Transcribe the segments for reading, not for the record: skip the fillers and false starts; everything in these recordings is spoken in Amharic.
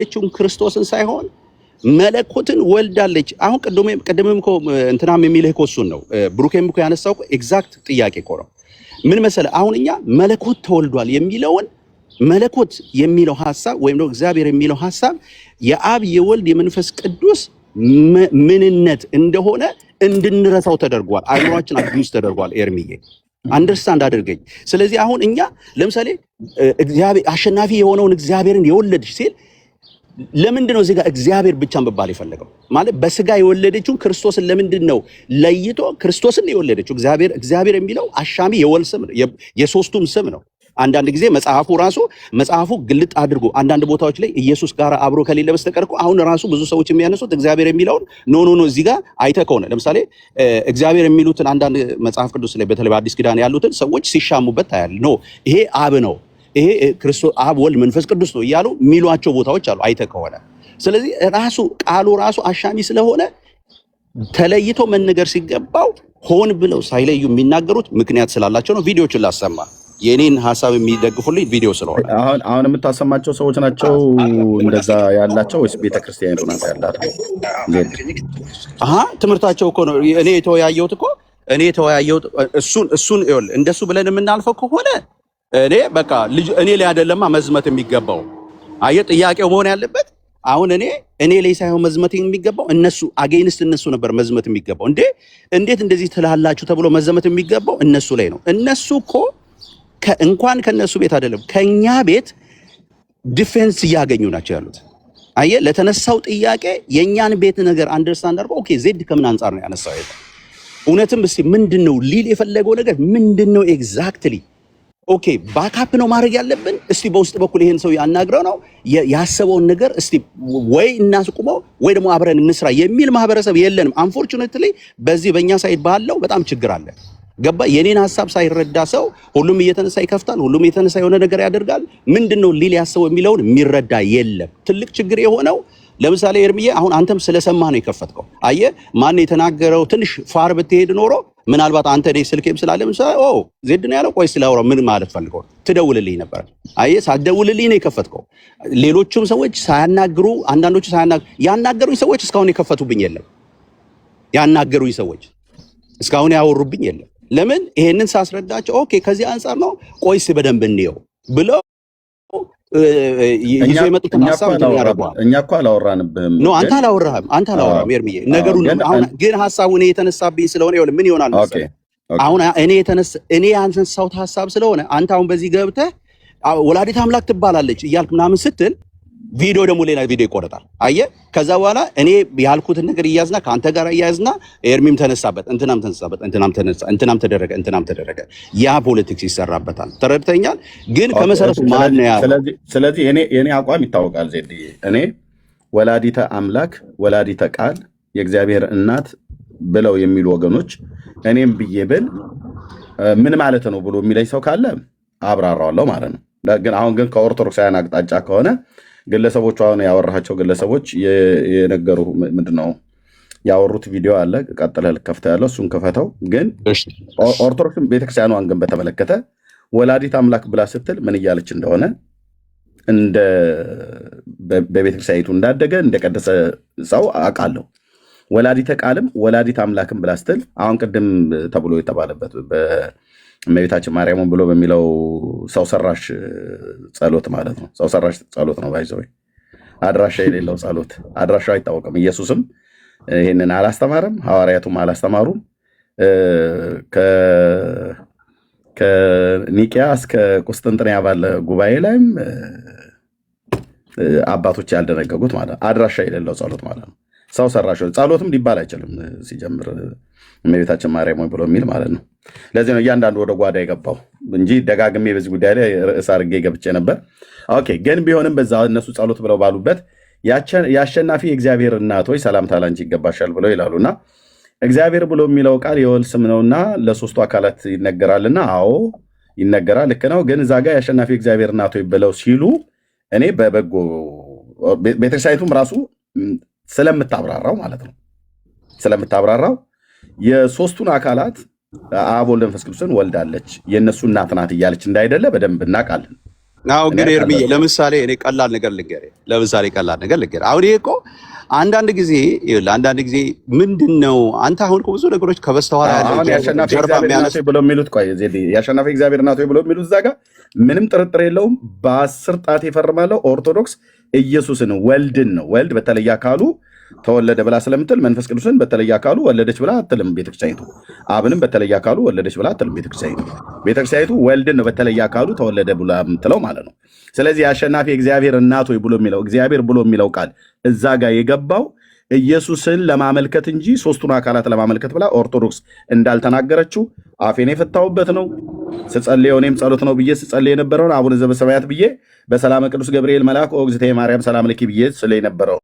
የወለደችውን ክርስቶስን ሳይሆን መለኮትን ወልዳለች። አሁን ቅድምም እኮ እንትናም የሚልህ እኮ እሱን ነው። ብሩኬም እኮ ያነሳው ኤግዛክት ጥያቄ እኮ ነው። ምን መሰለህ፣ አሁን እኛ መለኮት ተወልዷል የሚለውን መለኮት የሚለው ሐሳብ ወይም ደግሞ እግዚአብሔር የሚለው ሐሳብ የአብ የወልድ የመንፈስ ቅዱስ ምንነት እንደሆነ እንድንረሳው ተደርጓል። አእምሯችን አቢዩዝ ተደርጓል። ኤርሚዬ አንደርስታንድ አድርገኝ። ስለዚህ አሁን እኛ ለምሳሌ እግዚአብሔር አሸናፊ የሆነውን እግዚአብሔርን የወለደች ሲል ለምንድን ነው እዚህ ጋር እግዚአብሔር ብቻ መባል የፈለገው? ማለት በስጋ የወለደችው ክርስቶስን ለምንድን ነው ለይቶ ክርስቶስን የወለደችው? እግዚአብሔር የሚለው አሻሚ የወል ስም ነው፣ የሶስቱም ስም ነው። አንዳንድ ጊዜ መጽሐፉ ግልጥ አድርጎ አንዳንድ ቦታዎች ላይ ኢየሱስ ጋር አብሮ ከሌለ በስተቀር እኮ አሁን ራሱ ብዙ ሰዎች የሚያነሱት እግዚአብሔር የሚለውን ኖ እዚህ ጋር አይተህ ከሆነ ለምሳሌ እግዚአብሔር የሚሉትን አንዳንድ መጽሐፍ ቅዱስ ላይ በተለይ በአዲስ ኪዳን ያሉትን ሰዎች ሲሻሙበት ታያል። ኖ ይሄ አብ ነው፣ ይሄ ክርስቶስ አብ ወልድ መንፈስ ቅዱስ ነው እያሉ የሚሏቸው ቦታዎች አሉ አይተህ ከሆነ። ስለዚህ ቃሉ ራሱ አሻሚ ስለሆነ ተለይቶ መነገር ሲገባው ሆን ብለው ሳይለዩ የሚናገሩት ምክንያት ስላላቸው ነው። ቪዲዮቹን ላሰማ የኔን ሐሳብ የሚደግፉልኝ ቪዲዮ ስለሆነ አሁን የምታሰማቸው ሰዎች ናቸው እንደዛ ያላቸው ወይስ ቤተክርስቲያን ነው ያላት? ትምህርታቸው እኮ ነው። እኔ የተወያየሁት እሱን ይኸውልህ፣ እንደሱ ብለን የምናልፈው ከሆነ እኔ በቃ እኔ ላይ አይደለማ መዝመት የሚገባው። አየህ ጥያቄው መሆን ያለበት አሁን እኔ ላይ ሳይሆን መዝመት የሚገባው እነሱ ነበር መዝመት የሚገባው። እንዴት እንደዚህ ትላላችሁ ተብሎ መዘመት የሚገባው እነሱ ላይ ነው። እነሱ እኮ እንኳን ከነሱ ቤት አይደለም ከኛ ቤት ዲፌንስ እያገኙ ናቸው ያሉት። አየህ ለተነሳው ጥያቄ የኛን ቤት ነገር አንደርስታንድ አድርጎ ኦኬ ዜድ ከምን አንፃር ነው ያነሳው? እውነትም እስቲ ምንድነው ሊል የፈለገው ነገር ምንድነው ኤግዛክትሊ? ኦኬ ባካፕ ነው ማድረግ ያለብን። እስቲ በውስጥ በኩል ይሄን ሰው ያናግረው ነው ያሰበውን ነገር እስቲ ወይ እናስቁመው ወይ ደግሞ አብረን እንስራ የሚል ማህበረሰብ የለንም። አንፎርቹኔትሊ በዚህ በእኛ ሳይድ ባለው በጣም ችግር አለ። ገባ? የኔን ሐሳብ ሳይረዳ ሰው ሁሉም እየተነሳ ይከፍታል፣ ሁሉም እየተነሳ የሆነ ነገር ያደርጋል። ምንድነው ሊል ያሰበው የሚለውን የሚረዳ የለም። ትልቅ ችግር የሆነው ለምሳሌ ኤርሚዬ አሁን አንተም ስለሰማህ ነው የከፈትከው። አየህ ማን የተናገረው ትንሽ ፋር ብትሄድ ኖሮ ምናልባት አንተ ስልኬም ስላለ ዜድ ነው ያለው ቆይ ስላወራው ምን ማለት ፈልገው ትደውልልኝ ነበር። አየህ ሳትደውልልኝ ነው የከፈትከው። ሌሎችም ሰዎች ሳያናግሩ አንዳንዶቹ ያናገሩኝ ሰዎች እስካሁን የከፈቱብኝ የለም። ያናገሩኝ ሰዎች እስካሁን ያወሩብኝ የለም። ለምን ይሄንን ሳስረዳቸው ኦኬ ከዚህ አንፃር ነው ቆይስ በደንብ እንየው ብለው ይዘው የመጡትን ሐሳብ ያደርጓል። እኛ እኮ አላወራንብህም። አንተ አላወራህም ኤርሚዬ። ነገሩን አሁን ግን ሐሳቡ እኔ የተነሳብኝ ስለሆነ ይኸውልህ ምን ይሆናል መሰለህ አሁን እኔ ያነሳሁት ሐሳብ ስለሆነ አንተ አሁን በዚህ ገብተህ ወላዲተ አምላክ ትባላለች እያልክ ምናምን ስትል ቪዲዮ ደግሞ ሌላ ቪዲዮ ይቆረጣል። አየህ ከዛ በኋላ እኔ ያልኩትን ነገር እያዝና ከአንተ ጋር እያዝና ኤርሚም ተነሳበት፣ እንትናም ተደረገ። ያ ፖለቲክስ ይሰራበታል። ተረድተኛል? ግን ከመሰረቱ ማን ነው ያለው? ስለዚህ የኔ አቋም ይታወቃል። ዜድ እኔ ወላዲተ አምላክ ወላዲተ ቃል የእግዚአብሔር እናት ብለው የሚሉ ወገኖች እኔም ብዬ ብል ምን ማለት ነው ብሎ የሚለኝ ሰው ካለ አብራራዋለሁ ማለት ነው። ግን አሁን ግን ከኦርቶዶክሳውያን አቅጣጫ ከሆነ ግለሰቦቹ አሁን ያወራቸው ግለሰቦች የነገሩ ምንድነው ያወሩት ቪዲዮ አለ። ቀጥለህ ልከፍተው ያለው እሱን ክፈተው። ግን ኦርቶዶክስ ቤተክርስቲያኗን ግን በተመለከተ ወላዲት አምላክ ብላ ስትል ምን እያለች እንደሆነ በቤተክርስቲያኒቱ እንዳደገ እንደቀደሰ ሰው አውቃለሁ። ወላዲተ ቃልም ወላዲት አምላክም ብላ ስትል አሁን ቅድም ተብሎ የተባለበት እመቤታችን ማርያምን ብሎ በሚለው ሰው ሰራሽ ጸሎት ማለት ነው። ሰው ሰራሽ ጸሎት ነው። ባይዘው አድራሻ የሌለው ጸሎት፣ አድራሻው አይታወቅም። ኢየሱስም ይህንን አላስተማረም፣ ሐዋርያቱም አላስተማሩም። ከኒቂያ እስከ ቁስጥንጥንያ ባለ ጉባኤ ላይም አባቶች ያልደነገጉት ማለት ነው። አድራሻ የሌለው ጸሎት ማለት ነው። ሰው ሰራሽ ጸሎትም ሊባል አይችልም ሲጀምር እመቤታችን ማርያም ወይ ብሎ የሚል ማለት ነው። ለዚህ ነው እያንዳንዱ ወደ ጓዳ የገባው እንጂ ደጋግሜ በዚህ ጉዳይ ላይ ርዕስ አድርጌ ገብቼ ነበር። ኦኬ ግን ቢሆንም በዛ እነሱ ጸሎት ብለው ባሉበት የአሸናፊ የእግዚአብሔር እናቶች ሰላምታ ላንቺ ይገባሻል ብለው ይላሉና እግዚአብሔር ብሎ የሚለው ቃል የወል ስም ነውና ለሶስቱ አካላት ይነገራልና፣ አዎ ይነገራል፣ ልክ ነው። ግን እዛ ጋር የአሸናፊ የእግዚአብሔር እናቶች ብለው ሲሉ እኔ በበጎ ቤተክርስቲያኒቱም ራሱ ስለምታብራራው ማለት ነው ስለምታብራራው የሶስቱን አካላት አብ ወልድ መንፈስ ቅዱስን ወልዳለች የእነሱ እናት ናት እያለች እንዳይደለ በደንብ እናውቃለን። አዎ እኔ ግን ኤርሚዬ አውቃለሁ። ለምሳሌ እኔ ቀላል ነገር ልንገርህ። ለምሳሌ ቀላል ነገር ልንገርህ። አሁን ይሄ እኮ አንዳንድ ጊዜ ይኸውልህ፣ አንዳንድ ጊዜ ምንድነው አንተ አሁን እኮ ብዙ ነገሮች ከበስተኋላ ያለው አሁን የአሸናፊ ጀርባ እግዚአብሔር የሚያነሱ እናቶ ብለው የሚሉት ቆይ ዜድ የአሸናፊ እግዚአብሔር እናቶ ብለው የሚሉት እዛ ጋር ምንም ጥርጥር የለውም። በ10 ጣት ይፈርማለሁ። ኦርቶዶክስ ኢየሱስን ወልድን ነው ወልድ በተለየ አካሉ ተወለደ ብላ ስለምትል መንፈስ ቅዱስን በተለየ አካሉ ወለደች ብላ አትልም ቤተክርስቲያኒቱ። አብንም በተለየ አካሉ ወለደች ብላ አትልም ቤተክርስቲያኒቱ። ቤተክርስቲያኒቱ ወልድን ነው በተለየ አካሉ ተወለደ ብላ የምትለው ማለት ነው። ስለዚህ የአሸናፊ እግዚአብሔር እናት ሆይ ብሎ የሚለው እግዚአብሔር ብሎ የሚለው ቃል እዛ ጋር የገባው ኢየሱስን ለማመልከት እንጂ ሶስቱን አካላት ለማመልከት ብላ ኦርቶዶክስ እንዳልተናገረችው አፌን የፈታሁበት ነው። ስጸልየው እኔም ጸሎት ነው ብዬ ስጸልይ የነበረውን አቡነ ዘበሰማያት ብዬ በሰላመ ቅዱስ ገብርኤል መልአክ ኦግዝቴ ማርያም ሰላም ለኪ ብዬ ስለ የነበረው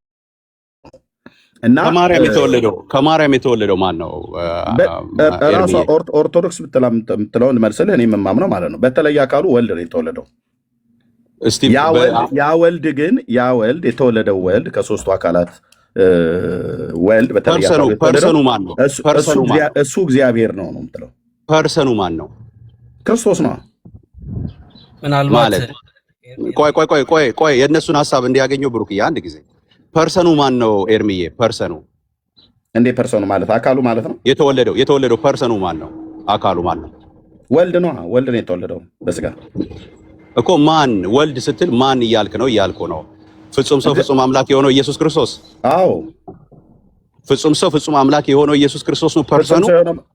እና ከማርያም የተወለደው ማን ነው? ራሷ ኦርቶዶክስ የምትለውን መልስልህ እኔ የምማምነው ማለት ነው። በተለየ አካሉ ወልድ ነው የተወለደው። ያ ወልድ ግን ያ ወልድ የተወለደው ወልድ ከሶስቱ አካላት ወልድ በተለየ አካሉ ፐርሰኑ ማን ነው? እሱ እግዚአብሔር ነው ነው የምትለው። ፐርሰኑ ማን ነው? ክርስቶስ ነው ማለት። ቆይ የእነሱን ሀሳብ እንዲያገኘው ብሩክዬ አንድ ጊዜ ፐርሰኑ ማን ነው? ኤርሚዬ ፐርሰኑ እንዴ? ፐርሰኑ ማለት አካሉ ማለት ነው። የተወለደው ፐርሰኑ ማን ነው? አካሉ ማን ነው? ወልድ ነው። ወልድ ነው የተወለደው በስጋ እኮ። ማን ወልድ ስትል ማን እያልክ ነው? እያልኩ ነው ፍጹም ሰው ፍጹም አምላክ የሆነው ኢየሱስ ክርስቶስ። አዎ ፍጹም ሰው ፍጹም አምላክ የሆነው ኢየሱስ ክርስቶስ ነው ፐርሰኑ።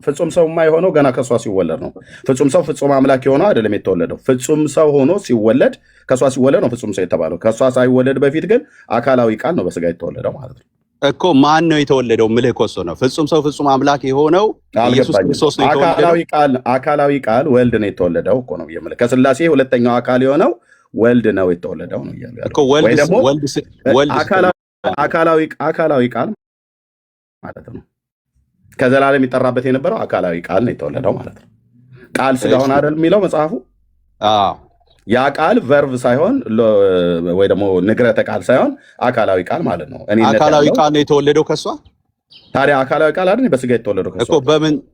ፍጹም ሰው የማይሆነው ገና ከሷ ሲወለድ ነው። ፍጹም ሰው ፍጹም አምላክ የሆነው አይደለም የተወለደው። ፍጹም ሰው ሆኖ ሲወለድ ከሷ ሲወለድ ነው ፍጹም ሰው የተባለው። ከሷ ሳይወለድ በፊት ግን አካላዊ ቃል ነው በስጋ የተወለደው ማለት ነው እኮ። ማን ነው የተወለደው? ምልህ እኮ እሱ ነው። ፍጹም ሰው ፍጹም አምላክ የሆነው ኢየሱስ ክርስቶስ ነው የተወለደው። አካላዊ ቃል ወልድ ነው የተወለደው እኮ ነው የምልህ። ከስላሴ ሁለተኛው አካል የሆነው ወልድ ነው የተወለደው ነው እኮ። ወይ ደግሞ አካላዊ ቃል ማለት ነው። ከዘላለም የሚጠራበት የነበረው አካላዊ ቃል ነው የተወለደው ማለት ነው። ቃል ስጋ ሆነ አይደል የሚለው መጽሐፉ። ያ ቃል ቨርቭ ሳይሆን ወይ ደግሞ ንግረተ ቃል ሳይሆን አካላዊ ቃል ማለት ነው። አካላዊ ቃል ነው የተወለደው ከሷ። ታዲያ አካላዊ ቃል አይደል በስጋ የተወለደው ከሷ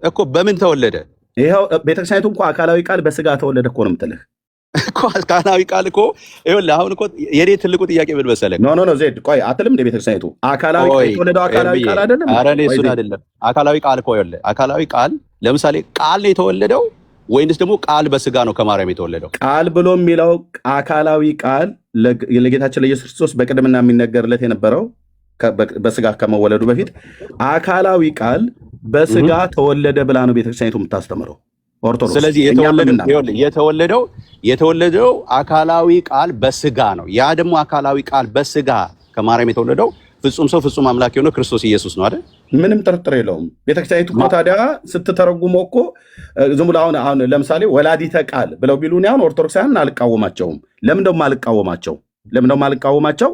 እኮ። በምን ተወለደ? ይኸው ቤተክርስቲያኒቱ እንኳ አካላዊ ቃል በስጋ ተወለደ እኮ ነው የምትልህ እኮ። አካላዊ ቃል እኮ ይኸውልህ፣ አሁን እኮ የኔ ትልቁ ጥያቄ ምን መሰለህ? ኖ ዜድ ቆይ አትልም እንደ ቤተክርስቲያኒቱ አካላዊ ቃል የተወለደው አካላዊ ቃል አይደለም። ኧረ እኔ እሱን አይደለም። አካላዊ ቃል እኮ ይኸውልህ፣ አካላዊ ቃል ለምሳሌ ቃል ነው የተወለደው ወይንስ ደግሞ ቃል በስጋ ነው ከማርያም የተወለደው? ቃል ብሎ የሚለው አካላዊ ቃል ለጌታችን ለኢየሱስ ክርስቶስ በቅድምና የሚነገርለት የነበረው በስጋ ከመወለዱ በፊት አካላዊ ቃል በስጋ ተወለደ ብላ ነው ቤተክርስቲያኒቱ የምታስተምረው ኦርቶዶክስ። ስለዚህ የተወለደው አካላዊ ቃል በስጋ ነው። ያ ደግሞ አካላዊ ቃል በስጋ ከማርያም የተወለደው ፍጹም ሰው ፍጹም አምላክ የሆነው ክርስቶስ ኢየሱስ ነው አይደል? ምንም ጥርጥር የለውም። ቤተክርስቲያኒቱ እኮ ታዲያ ስትተረጉሞ እኮ ዝም ብሎ አሁን ለምሳሌ ወላዲተ ቃል ብለው ቢሉን አሁን ኦርቶዶክሳውያን አልቃወማቸውም። ለምን ደሞ አልቃወማቸው?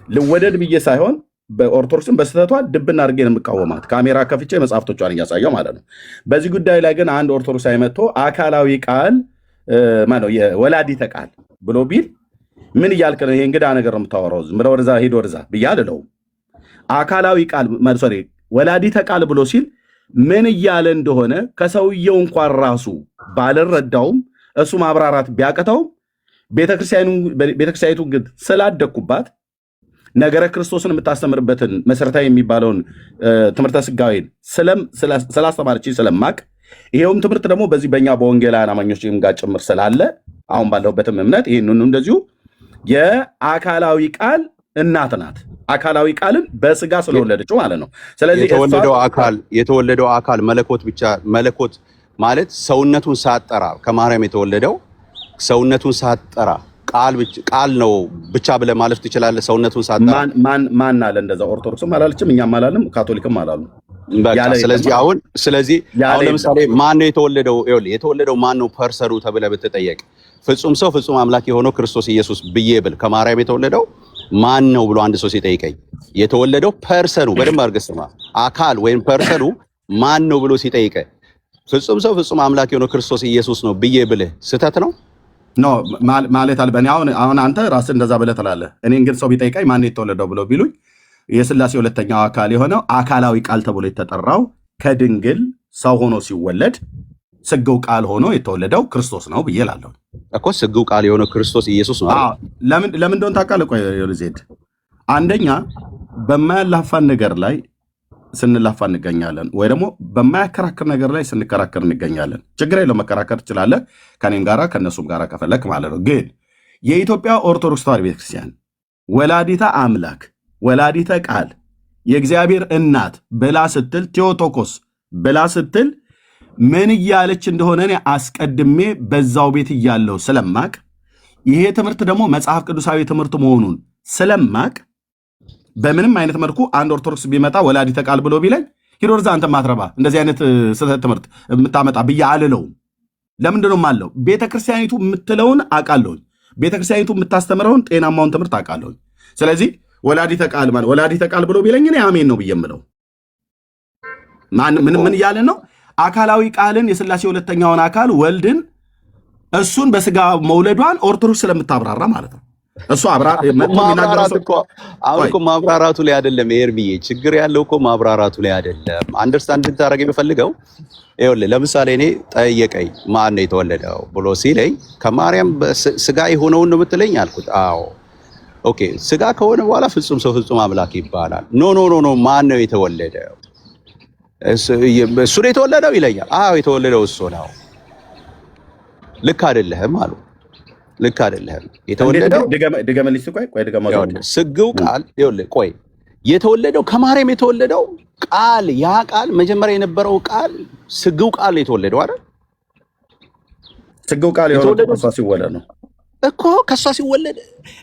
ልወደድ ብዬ ሳይሆን በኦርቶዶክስን በስተቷ ድብና አድርጌ ነው የምቃወማት። ካሜራ ከፍቼ መጽሐፍቶቿን እያሳየው ማለት ነው። በዚህ ጉዳይ ላይ ግን አንድ ኦርቶዶክሳዊ መጥቶ አካላዊ ቃል ማነው የወላዲተ ቃል ብሎ ቢል ምን እያልክ ነው? ይሄ እንግዳ ነገር ነው የምታወራው። ዝም ብለህ ወደዛ ሂድ ወደዛ ብዬ አልለውም። አካላዊ ቃል ሶሪ ወላዲተ ቃል ብሎ ሲል ምን እያለ እንደሆነ ከሰውየው እንኳን ራሱ ባልረዳውም እሱ ማብራራት ቢያቅተውም ቤተክርስቲያኒቱ ግን ስላደግኩባት ነገረ ክርስቶስን የምታስተምርበትን መሰረታዊ የሚባለውን ትምህርተ ስጋዌን ስላስተማረችኝ ስለማቅ ይሄውም ትምህርት ደግሞ በዚህ በእኛ በወንጌላውያን አማኞች ጋር ጭምር ስላለ አሁን ባለሁበትም እምነት ይህንኑ እንደዚሁ የአካላዊ ቃል እናት ናት። አካላዊ ቃልን በስጋ ስለወለደችው ማለት ነው። ስለዚህ የተወለደው አካል መለኮት ብቻ መለኮት ማለት ሰውነቱን ሳጠራ ከማርያም የተወለደው ሰውነቱን ሳጠራ ቃል ነው ብቻ ብለህ ማለፍ ትችላለህ። ሰውነቱን ሳጠራ ማን አለ እንደዛ? ኦርቶዶክስም አላለችም፣ እኛም አላለም፣ ካቶሊክም አላሉ። ስለዚህ አሁን ለምሳሌ ማን ነው የተወለደው? የተወለደው ማን ነው ፐርሰኑ ተብለህ ብትጠየቅ ፍጹም ሰው ፍጹም አምላክ የሆነው ክርስቶስ ኢየሱስ ብዬ ብል ከማርያም የተወለደው ማን ነው ብሎ አንድ ሰው ሲጠይቀኝ የተወለደው ፐርሰኑ በደንብ አድርገህ ስማ፣ አካል ወይም ፐርሰኑ ማን ነው ብሎ ሲጠይቀኝ ፍጹም ሰው ፍጹም አምላክ የሆነው ክርስቶስ ኢየሱስ ነው ብዬ ብልህ ስህተት ነው? ኖ ማለት አልበኔ አሁን አንተ ራስህ እንደዛ ብለህ ትላለህ። እኔን ግን ሰው ቢጠይቀኝ ማን የተወለደው ብለው ቢሉኝ የሥላሴ ሁለተኛው አካል የሆነው አካላዊ ቃል ተብሎ የተጠራው ከድንግል ሰው ሆኖ ሲወለድ ስግው ቃል ሆኖ የተወለደው ክርስቶስ ነው ብዬ እላለሁ እኮ። ስግው ቃል የሆነው ክርስቶስ ኢየሱስ ነው አይደል? ለምን እንደሆነ ታውቃለህ? ቆይ ዜድ፣ አንደኛ በማያላፋን ነገር ላይ ስንላፋ እንገኛለን፣ ወይ ደግሞ በማያከራክር ነገር ላይ ስንከራከር እንገኛለን። ችግር የለው መከራከር ትችላለህ፣ ከኔም ጋራ ከእነሱም ጋራ ከፈለክ ማለት ነው። ግን የኢትዮጵያ ኦርቶዶክስ ተዋሕዶ ቤተክርስቲያን ወላዲተ አምላክ ወላዲተ ቃል የእግዚአብሔር እናት ብላ ስትል ቴዎቶኮስ ብላ ስትል ምን እያለች እንደሆነ እኔ አስቀድሜ በዛው ቤት እያለው ስለማቅ፣ ይሄ ትምህርት ደግሞ መጽሐፍ ቅዱሳዊ ትምህርት መሆኑን ስለማቅ በምንም አይነት መልኩ አንድ ኦርቶዶክስ ቢመጣ ወላዲተ ቃል ብሎ ቢለኝ ሂድ ወደዛ አንተ ማትረባ እንደዚህ አይነት ስህተት ትምህርት የምታመጣ ብዬ አልለውም። ለምንድነው የማለው? ቤተክርስቲያኒቱ የምትለውን አውቃለሁኝ። ቤተክርስቲያኒቱ የምታስተምረውን ጤናማውን ትምህርት አውቃለሁኝ። ስለዚህ ወላዲተ ቃል ብሎ ቢለኝ እኔ አሜን ነው ብዬ የምለው። ምን እያለ ነው? አካላዊ ቃልን የሥላሴ ሁለተኛውን አካል ወልድን እሱን በስጋ መውለዷን ኦርቶዶክስ ስለምታብራራ ማለት ነው። እሱ ማብራራቱ ላይ አይደለም። ኤርሚዬ ችግር ያለው እኮ ማብራራቱ ላይ አይደለም። አንደርስታንድ እንድታደርግ የሚፈልገው ይኸውልህ፣ ለምሳሌ እኔ ጠየቀኝ ማን ነው የተወለደው ብሎ ሲለኝ ከማርያም ስጋ የሆነውን ነው የምትለኝ አልኩት። አዎ ኦኬ፣ ስጋ ከሆነ በኋላ ፍጹም ሰው ፍጹም አምላክ ይባላል። ኖ ማን ነው የተወለደው? እሱ ነው የተወለደው ይለኛል። አዎ የተወለደው እሱ ነው። ልክ አይደለህም አሉ። ልክ አይደለህም። የተወለደው ድገመልኝ። ስግው ቃል ይኸውልህ፣ ቆይ የተወለደው ከማርያም የተወለደው ቃል፣ ያ ቃል መጀመሪያ የነበረው ቃል ስግው ቃል የተወለደው አይደል? ስግው ቃል የሆነው ከሷ ሲወለድ ነው እኮ። ከሷ ሲወለድ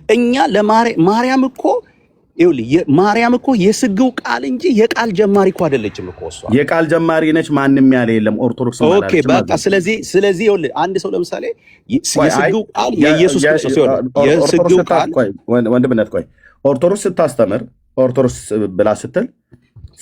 እኛ ለማርያም እኮ ይኸውልህ፣ ማርያም እኮ የስግው ቃል እንጂ የቃል ጀማሪ እኮ አይደለችም እኮ። እሷ የቃል ጀማሪ ነች፣ ማንም ያለ የለም። ኦርቶዶክስ ማለት ኦኬ፣ በቃ ስለዚህ ይኸውልህ፣ አንድ ሰው ለምሳሌ የስግው ቃል የኢየሱስ ክርስቶስ ይሆናል። የስግው ቃል ወንድምነት፣ ቆይ ኦርቶዶክስ ስታስተምር ኦርቶዶክስ ብላ ስትል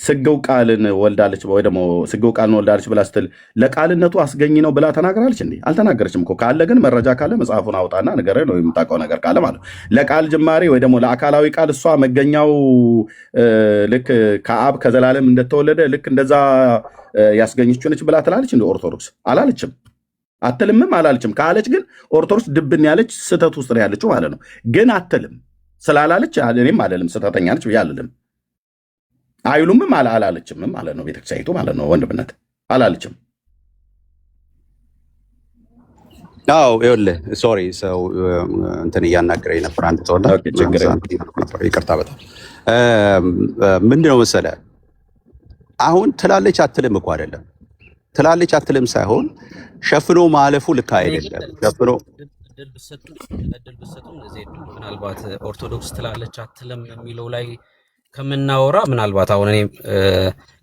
ስግው ቃልን ወልዳለች ወይ ደግሞ ስግው ቃልን ወልዳለች ብላ ስትል ለቃልነቱ አስገኝ ነው ብላ ተናግራለች እንዴ? አልተናገረችም እኮ። ካለ ግን መረጃ ካለ መጽሐፉን አውጣና ንገረኝ ነው የምታውቀው ነገር ካለ ማለት ነው። ለቃል ጅማሬ ወይ ደግሞ ለአካላዊ ቃል እሷ መገኛው ልክ ከአብ ከዘላለም እንደተወለደ ልክ እንደዛ ያስገኘችው ነች ብላ ትላለች እንዴ? ኦርቶዶክስ አላለችም፣ አትልምም፣ አላለችም። ካለች ግን ኦርቶዶክስ ድብን ያለች ስህተት ውስጥ ነው ያለችው ማለት ነው። ግን አትልም ስላላለች እኔም አልልም፣ ስህተተኛ ነች ብዬ አልልም። አይሉምም አላለችም ማለት ነው። ቤተክርስቲያኒቱ ማለት ነው ወንድምነት አላለችም። አዎ ይኸውልህ፣ ሶሪ ሰው እንትን እያናገረኝ ነበር። አንተ ተወላ ይቅርታ። በጣም ምንድነው መሰለህ አሁን ትላለች አትልም እኮ አይደለም። ትላለች አትልም ሳይሆን ሸፍኖ ማለፉ ልክ አይደለም። ሸፍኖ እድል ብትሰጡም ምናልባት ኦርቶዶክስ ትላለች አትልም የሚለው ላይ ከምናወራ ምናልባት አሁን እኔ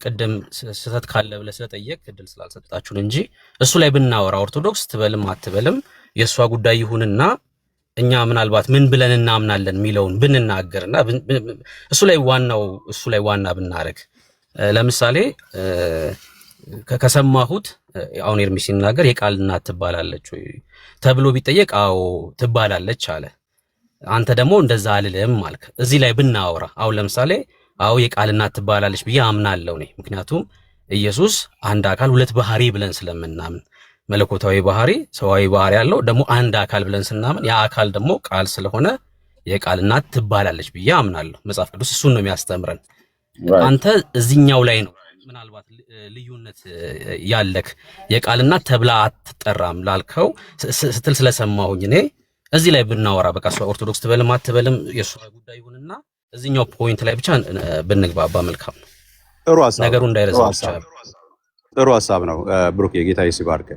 ቅድም ስህተት ካለ ብለህ ስለጠየቅ እድል ስላልሰጣችሁን እንጂ እሱ ላይ ብናወራ ኦርቶዶክስ ትበልም አትበልም የእሷ ጉዳይ ይሁንና እኛ ምናልባት ምን ብለን እናምናለን የሚለውን ብንናገርና እሱ ላይ ዋና ብናረግ፣ ለምሳሌ ከሰማሁት አሁን ኤርሚ ሲናገር የቃል እናት ትባላለች ወይ ተብሎ ቢጠየቅ አዎ ትባላለች አለ። አንተ ደግሞ እንደዛ አልልም ማለት እዚህ ላይ ብናወራ አሁን ለምሳሌ አዎ የቃል እናት ትባላለች ብዬ አምናለሁ እኔ። ምክንያቱም ኢየሱስ አንድ አካል ሁለት ባህሪ ብለን ስለምናምን መለኮታዊ ባህሪ ሰዋዊ ባህሪ ያለው ደግሞ አንድ አካል ብለን ስናምን ያ አካል ደግሞ ቃል ስለሆነ የቃል እናት ትባላለች ብዬ አምናለሁ። መጽሐፍ ቅዱስ እሱን ነው የሚያስተምረን። አንተ እዚህኛው ላይ ነው ምናልባት ልዩነት ያለክ የቃል እናት ተብላ አትጠራም ላልከው ስትል ስለሰማሁኝ እኔ እዚህ ላይ ብናወራ በቃ እሷ ኦርቶዶክስ ትበልም አትበልም የእሷ ጉዳይ ይሁንና እዚህኛው ፖይንት ላይ ብቻ ብንግባባ መልካም ነው። ጥሩ ሀሳብ፣ ነገሩ እንዳይረዝም ብቻ ጥሩ ሀሳብ ነው። ብሩክ የጌታ ይባርክ።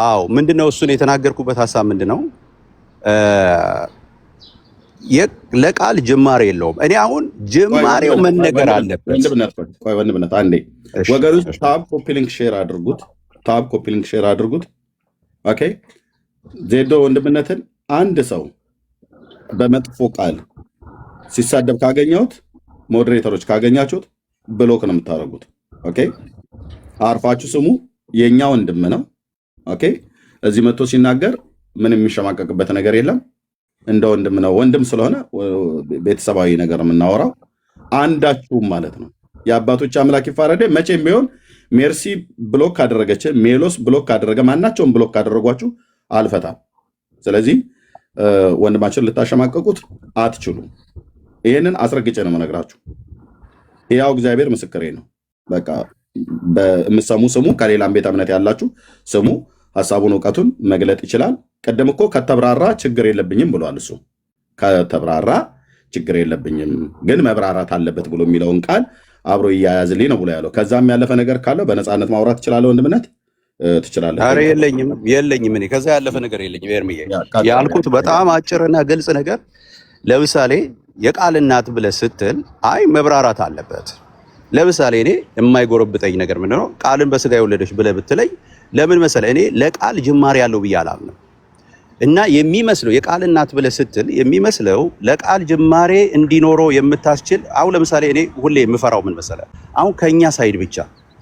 አዎ ምንድነው እሱን የተናገርኩበት ሀሳብ ምንድነው? ለቃል ጅማሬ የለውም። እኔ አሁን ጅማሬው መነገር አለበት። ወንድምነት አንዴ ወገኖች ታብ ኮፒ ሊንክ ሼር አድርጉት። ኦኬ ዜዶ ወንድምነትን አንድ ሰው በመጥፎ ቃል ሲሳደብ ካገኘሁት ሞዴሬተሮች ካገኛችሁት ብሎክ ነው የምታደርጉት። ኦኬ አርፋችሁ ስሙ። የኛ ወንድም ነው። ኦኬ እዚህ መጥቶ ሲናገር ምንም የሚሸማቀቅበት ነገር የለም። እንደ ወንድም ነው። ወንድም ስለሆነ ቤተሰባዊ ነገር የምናወራው አንዳችሁም ማለት ነው። የአባቶች አምላክ ይፋረደ። መቼም ቢሆን ሜርሲ ብሎክ ካደረገች፣ ሜሎስ ብሎክ ካደረገ፣ ማናቸውም ብሎክ ካደረጓችሁ አልፈታም። ስለዚህ ወንድማችን ልታሸማቀቁት አትችሉም። ይህንን አስረግጬ ነው የምነግራችሁ። ያው እግዚአብሔር ምስክሬ ነው። በቃ በምሰሙ ስሙ፣ ከሌላም ቤተ እምነት ያላችሁ ስሙ። ሀሳቡን እውቀቱን መግለጥ ይችላል። ቅድም እኮ ከተብራራ ችግር የለብኝም ብሏል። እሱ ከተብራራ ችግር የለብኝም ግን መብራራት አለበት ብሎ የሚለውን ቃል አብሮ እያያዝልኝ ነው ብሎ ያለው። ከዛም ያለፈ ነገር ካለው በነፃነት ማውራት ትችላለህ ወንድምነት ትችላለህ። ኧረ የለኝም እኔ ከዛ ያለፈ ነገር የለኝም። ኤርምዬ ያልኩት በጣም አጭርና ግልጽ ነገር፣ ለምሳሌ የቃል እናት ብለህ ስትል አይ መብራራት አለበት። ለምሳሌ እኔ የማይጎረብጠኝ ነገር ምንድነው? ቃልን በስጋ የወለደች ብለህ ብትለኝ ለምን መሰለህ እኔ ለቃል ጅማሬ ያለው ብዬ አላምንም። እና የሚመስለው የቃል እናት ብለህ ስትል የሚመስለው ለቃል ጅማሬ እንዲኖረው የምታስችል አሁን ለምሳሌ እኔ ሁሌ የምፈራው ምን መሰለህ? አሁን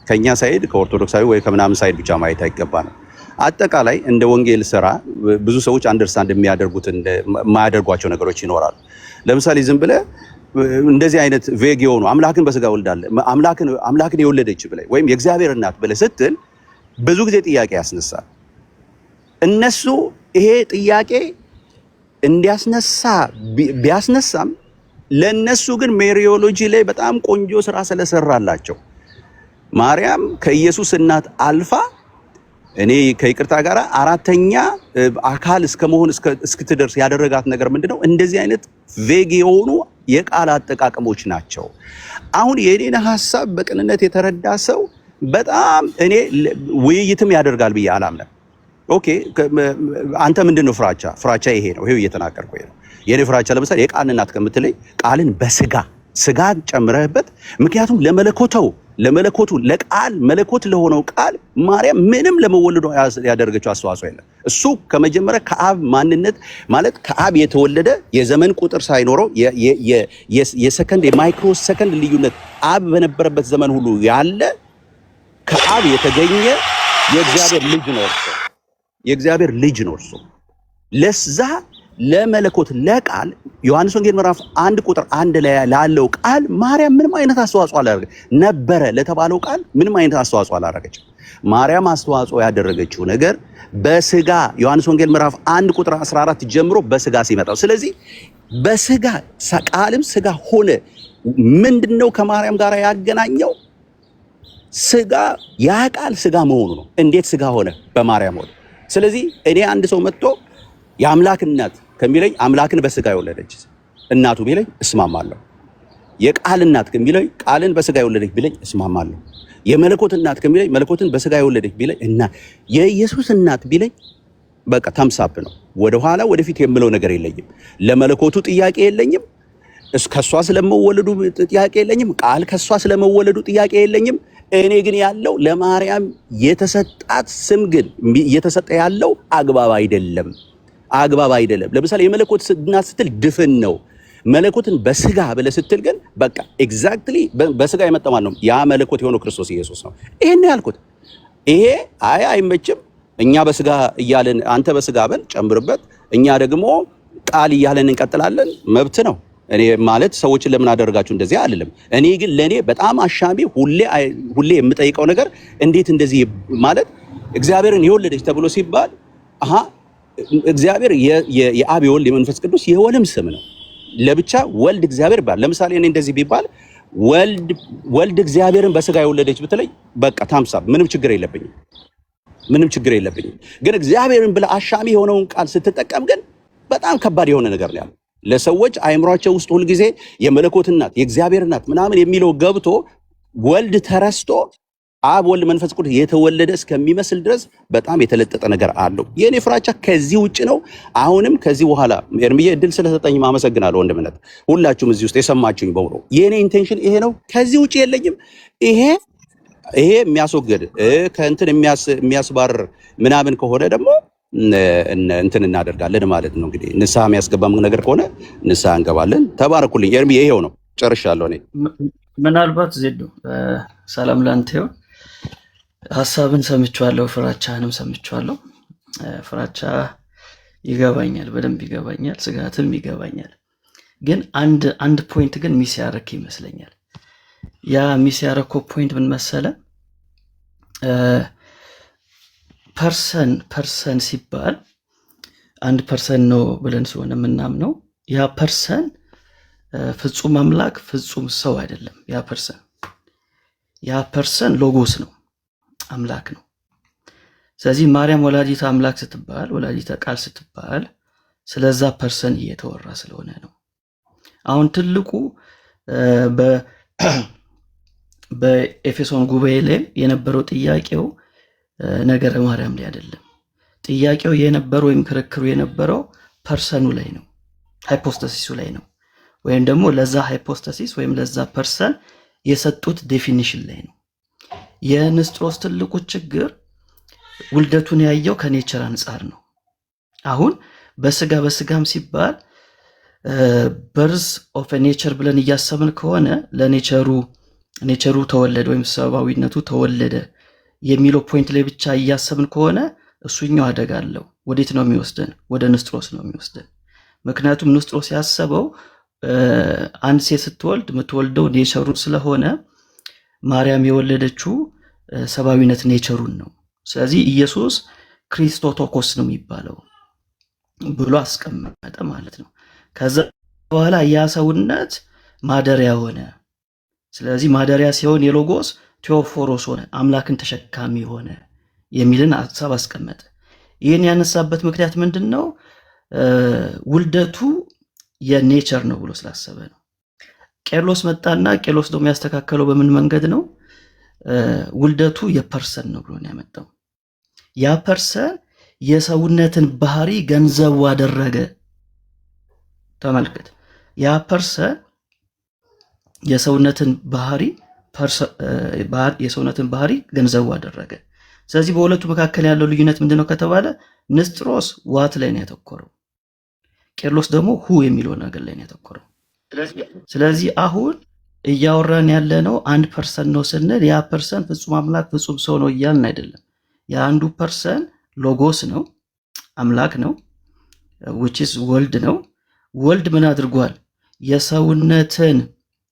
ከኛ ሳይድ ከኦርቶዶክሳዊ ወይ ከምናምን ሳይድ ብቻ ማየት አይገባንም። አጠቃላይ እንደ ወንጌል ስራ ብዙ ሰዎች አንደርስታንድ የሚያደርጉት የማያደርጓቸው ነገሮች ይኖራሉ። ለምሳሌ ዝም ብለህ እንደዚህ አይነት ቬግ የሆኑ አምላክን በስጋ ወልዳለ አምላክን የወለደች ብለህ ወይም የእግዚአብሔር እናት ብለህ ስትል ብዙ ጊዜ ጥያቄ ያስነሳል። እነሱ ይሄ ጥያቄ እንዲያስነሳ ቢያስነሳም ለነሱ ግን ሜሪዮሎጂ ላይ በጣም ቆንጆ ስራ ስለሰራላቸው ማርያም ከኢየሱስ እናት አልፋ እኔ ከይቅርታ ጋር አራተኛ አካል እስከመሆን እስክትደርስ ያደረጋት ነገር ምንድነው? እንደዚህ አይነት ቬግ የሆኑ የቃል አጠቃቀሞች ናቸው። አሁን የኔን ሐሳብ በቅንነት የተረዳ ሰው በጣም እኔ ውይይትም ያደርጋል ብዬ አላምንም። ኦኬ አንተ ምንድነው ፍራቻ ይሄ ነው። ይሄው እየተናገርኩ ነው። የኔ ፍራቻ ለምሳሌ የቃል እናት ከምትለይ ቃልን በስጋ ጨምረህበት፣ ምክንያቱም ለመለኮቱ ለቃል መለኮት ለሆነው ቃል ማርያም ምንም ለመወለዱ ያደረገችው አስተዋጽኦ የለም። እሱ ከመጀመሪያ ከአብ ማንነት ማለት ከአብ የተወለደ የዘመን ቁጥር ሳይኖረው የሰከንድ የማይክሮ ሰከንድ ልዩነት አብ በነበረበት ዘመን ሁሉ ያለ ከአብ የተገኘ የእግዚአብሔር ልጅ ነው እርሱ። ለዛ ለመለኮት ለቃል ዮሐንስ ወንጌል ምዕራፍ 1 ቁጥር 1 ላይ ላለው ቃል ማርያም ምንም አይነት አስተዋጽኦ አላደረገች ነበረ ለተባለው ቃል ምንም አይነት አስተዋጽኦ አላደረገችም። ማርያም አስተዋጽኦ ያደረገችው ነገር በስጋ ዮሐንስ ወንጌል ምዕራፍ 1 ቁጥር 14 ጀምሮ በስጋ ሲመጣው፣ ስለዚህ በስጋ ቃልም ስጋ ሆነ። ምንድነው ከማርያም ጋር ያገናኘው? ስጋ ያ ቃል ስጋ መሆኑ ነው። እንዴት ስጋ ሆነ? በማርያም ሆነ። ስለዚህ እኔ አንድ ሰው መጥቶ የአምላክ እናት ከሚለኝ አምላክን በስጋ የወለደች እናቱ ቢለኝ እስማማለሁ። የቃል እናት ከሚለኝ ቃልን በስጋ የወለደች ቢለኝ እስማማለሁ። የመለኮት እናት ከሚለኝ መለኮትን በስጋ የወለደች ቢለኝ እና የኢየሱስ እናት ቢለኝ በቃ ተምሳብ ነው። ወደኋላ ወደፊት የምለው ነገር የለኝም። ለመለኮቱ ጥያቄ የለኝም። ከሷ ስለመወለዱ ጥያቄ የለኝም። ቃል ከሷ ስለመወለዱ ጥያቄ የለኝም። እኔ ግን ያለው ለማርያም የተሰጣት ስም ግን እየተሰጠ ያለው አግባብ አይደለም። ለምሳሌ የመለኮት እናት ስትል ድፍን ነው። መለኮትን በስጋ ብለህ ስትል ግን በቃ ኤግዛክትሊ በስጋ የመጣ ማለት ነው ያ መለኮት የሆነው ክርስቶስ ኢየሱስ ነው። ይሄን ያልኩት ይሄ አይመችም። እኛ በስጋ እያለን አንተ በስጋ በል ጨምርበት፣ እኛ ደግሞ ቃል እያለን እንቀጥላለን። መብት ነው። እኔ ማለት ሰዎችን ለምን አደረጋችሁ እንደዚህ አልልም። እኔ ግን ለኔ በጣም አሻሚ ሁሌ የምጠይቀው ነገር እንዴት እንደዚህ ማለት እግዚአብሔርን የወለደች ተብሎ ሲባል እግዚአብሔር የአብ የወልድ የመንፈስ ቅዱስ የወልም ስም ነው። ለብቻ ወልድ እግዚአብሔር ይባል። ለምሳሌ እኔ እንደዚህ ቢባል ወልድ እግዚአብሔርን በስጋ የወለደች ብትለኝ በቃ ታምሳብ ምንም ችግር የለብኝም። ግን እግዚአብሔርን ብለህ አሻሚ የሆነውን ቃል ስትጠቀም ግን በጣም ከባድ የሆነ ነገር ነው ያለው። ለሰዎች አእምሯቸው ውስጥ ሁልጊዜ የመለኮት እናት የእግዚአብሔር እናት ምናምን የሚለው ገብቶ ወልድ ተረስቶ አብ ወልድ መንፈስ ቅዱስ የተወለደ እስከሚመስል ድረስ በጣም የተለጠጠ ነገር አለው። የኔ ፍራቻ ከዚህ ውጭ ነው። አሁንም ከዚህ በኋላ ኤርምዬ እድል ስለሰጠኝ አመሰግናለሁ ወንድምነት። ሁላችሁም እዚህ ውስጥ የሰማችሁኝ በሙሉ የኔ ኢንቴንሽን ይሄ ነው። ከዚህ ውጭ የለኝም። ይሄ የሚያስወግድ ከእንትን የሚያስባርር ምናምን ከሆነ ደግሞ እንትን እናደርጋለን ማለት ነው። እንግዲህ ንስሐ የሚያስገባም ነገር ከሆነ ንስሐ እንገባለን። ተባረኩልኝ። ኤርምዬ ይሄው ነው፣ ጨርሻለሁ። እኔ ምናልባት ዜዶ ሰላም ላንተ ይሁን። ሀሳብን ሰምቼዋለሁ፣ ፍራቻህንም ሰምቼዋለሁ። ፍራቻ ይገባኛል፣ በደንብ ይገባኛል፣ ስጋትም ይገባኛል። ግን አንድ ፖይንት ግን ሚስ ያረክ ይመስለኛል። ያ ሚስ ያረከው ፖይንት ምን መሰለ? ፐርሰን ሲባል አንድ ፐርሰን ነው ብለን ስለሆነ የምናምነው ያ ፐርሰን ፍጹም አምላክ ፍጹም ሰው አይደለም። ያ ፐርሰን ሎጎስ ነው፣ አምላክ ነው። ስለዚህ ማርያም ወላዲተ አምላክ ስትባል፣ ወላዲተ ቃል ስትባል ስለዛ ፐርሰን እየተወራ ስለሆነ ነው። አሁን ትልቁ በኤፌሶን ጉባኤ ላይ የነበረው ጥያቄው ነገረ ማርያም ላይ አይደለም። ጥያቄው የነበረው ወይም ክርክሩ የነበረው ፐርሰኑ ላይ ነው፣ ሃይፖስታሲሱ ላይ ነው። ወይም ደግሞ ለዛ ሃይፖስታሲስ ወይም ለዛ ፐርሰን የሰጡት ዴፊኒሽን ላይ ነው። የንስጥሮስ ትልቁ ችግር ውልደቱን ያየው ከኔቸር አንጻር ነው። አሁን በስጋም ሲባል በርዝ ኦፍ ኔቸር ብለን እያሰብን ከሆነ ኔቸሩ ተወለደ ወይም ሰብአዊነቱ ተወለደ የሚለው ፖይንት ላይ ብቻ እያሰብን ከሆነ እሱኛው አደጋ አለው። ወዴት ነው የሚወስደን? ወደ ንስጥሮስ ነው የሚወስደን። ምክንያቱም ንስጥሮስ ያሰበው አንድ ሴት ስትወልድ የምትወልደው ኔቸሩን ስለሆነ ማርያም የወለደችው ሰብአዊነት ኔቸሩን ነው። ስለዚህ ኢየሱስ ክሪስቶቶኮስ ነው የሚባለው ብሎ አስቀመጠ ማለት ነው። ከዛ በኋላ ያ ሰውነት ማደሪያ ሆነ። ስለዚህ ማደሪያ ሲሆን የሎጎስ ቴዎፎሮስ ሆነ፣ አምላክን ተሸካሚ ሆነ የሚልን ሀሳብ አስቀመጠ። ይህን ያነሳበት ምክንያት ምንድን ነው? ውልደቱ የኔቸር ነው ብሎ ስላሰበ ነው። ቄርሎስ መጣና ቄርሎስ ደግሞ ያስተካከለው በምን መንገድ ነው? ውልደቱ የፐርሰን ነው ብሎ ነው ያመጣው። ያ ፐርሰን የሰውነትን ባህሪ ገንዘቡ አደረገ። ተመልከት፣ ያ ፐርሰን የሰውነትን ባህሪ ገንዘቡ አደረገ። ስለዚህ በሁለቱ መካከል ያለው ልዩነት ምንድነው ከተባለ ንስጥሮስ ዋት ላይ ነው ያተኮረው፣ ቄርሎስ ደግሞ ሁ የሚለው ነገር ላይ ነው ያተኮረው። ስለዚህ አሁን እያወራን ያለነው አንድ ፐርሰን ነው ስንል ያ ፐርሰን ፍጹም አምላክ ፍጹም ሰው ነው እያልን አይደለም። የአንዱ ፐርሰን ሎጎስ ነው፣ አምላክ ነው፣ which is ወልድ ነው። ወልድ ምን አድርጓል? የሰውነትን